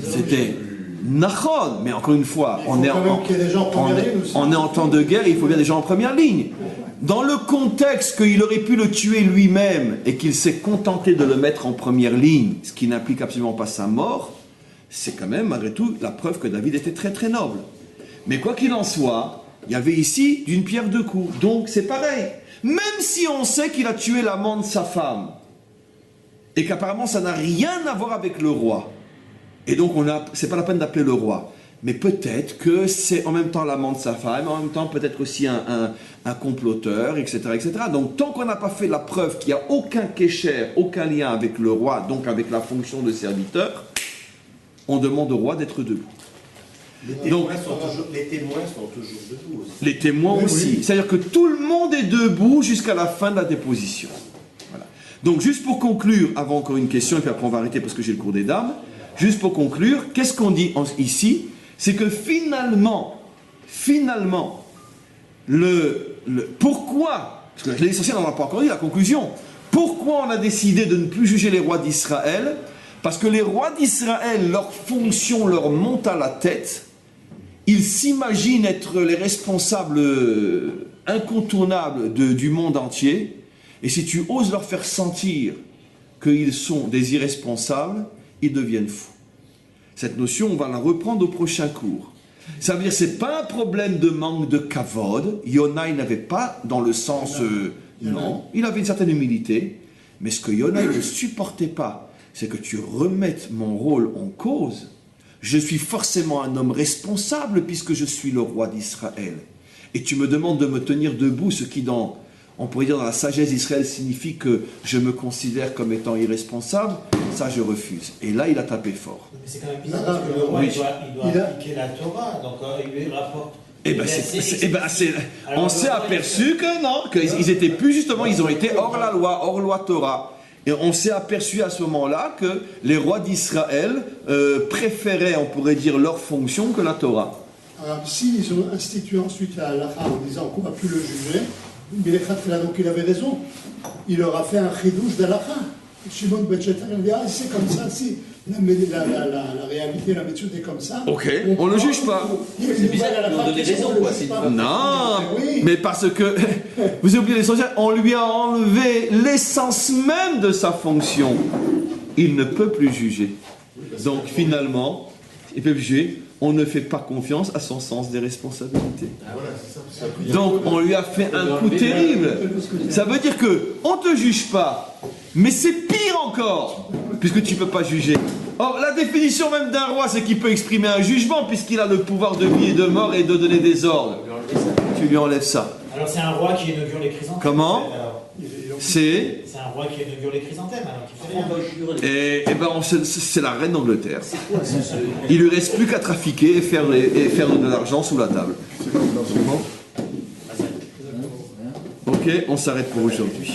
C'était Nachon, mais encore une fois, on est en temps de guerre, il faut bien des gens en première ligne. Dans le contexte qu'il aurait pu le tuer lui-même et qu'il s'est contenté de le mettre en première ligne, ce qui n'implique absolument pas sa mort, c'est quand même, malgré tout, la preuve que David était très très noble. Mais quoi qu'il en soit, Il y avait ici d'une pierre deux coups. Donc c'est pareil. Même si on sait qu'il a tué l'amant de sa femme, et qu'apparemment ça n'a rien à voir avec le roi, et donc c'est pas la peine d'appeler le roi, mais peut-être que c'est en même temps l'amant de sa femme, en même temps peut-être aussi un comploteur, etc., etc. Donc tant qu'on n'a pas fait la preuve qu'il n'y a aucun kécher, aucun lien avec le roi, donc avec la fonction de serviteur, on demande au roi d'être debout. Les témoins sont toujours debout aussi. Les témoins aussi. Oui. C'est-à-dire que tout le monde est debout jusqu'à la fin de la déposition. Voilà. Donc juste pour conclure, avant encore une question, et puis après on va arrêter parce que j'ai le cours des dames, juste pour conclure, qu'est-ce qu'on dit ici? C'est que finalement, pourquoi, parce que l'essentiel on n'a pas encore dit, la conclusion, pourquoi on a décidé de ne plus juger les rois d'Israël? Parce que les rois d'Israël, leur fonction leur monte à la tête, ils s'imaginent être les responsables incontournables du monde entier, et si tu oses leur faire sentir qu'ils sont des irresponsables, ils deviennent fous. Cette notion, on va la reprendre au prochain cours. Ça veut dire que ce n'est pas un problème de manque de kavod. Yona, il n'avait pas dans le sens... non, il avait une certaine humilité, mais ce que Yona ne supportait pas, c'est que tu remettes mon rôle en cause. Je suis forcément un homme responsable puisque je suis le roi d'Israël. Et tu me demandes de me tenir debout, ce qui on pourrait dire dans la sagesse d'Israël signifie que je me considère comme étant irresponsable, ça je refuse. Et là il a tapé fort. Mais c'est quand même bizarre parce que le roi il doit appliquer la Torah, donc il lui rapporte. On s'est aperçu que non, qu'ils étaient plus justement, ils ont été hors la loi, hors loi Torah. Et on s'est aperçu à ce moment-là que les rois d'Israël préféraient, on pourrait dire, leur fonction que la Torah. Alors, s'ils ont institué ensuite la halakha en disant qu'on ne va plus le juger, donc il avait raison. Il leur a fait un chidouche d'halakha. Shimon ben Chetar, il dit, c'est comme ça, si la réalité, la méthode est comme ça. Ok, on ne le juge pas. C'est bizarre, ils nous ont donné raison, quoi. Non, mais parce que, vous avez oublié l'essentiel, on lui a enlevé l'essence même de sa fonction. Il ne peut plus juger. Donc finalement, il peut plus juger. On ne fait pas confiance à son sens des responsabilités. Donc on lui a fait un coup terrible. Ça veut dire que on ne te juge pas, mais c'est pire encore, puisque tu ne peux pas juger. Or, la définition même d'un roi, c'est qu'il peut exprimer un jugement, puisqu'il a le pouvoir de vie et de mort et de donner des ordres. Tu lui enlèves ça. Alors c'est un roi qui inaugure les chrysanthèmes. Comment? C'est un roi qui inaugure les chrysanthèmes, alors qu'il fait rien. Et ben c'est la reine d'Angleterre. Il lui reste plus qu'à trafiquer et faire de l'argent sous la table. Ok, on s'arrête pour aujourd'hui.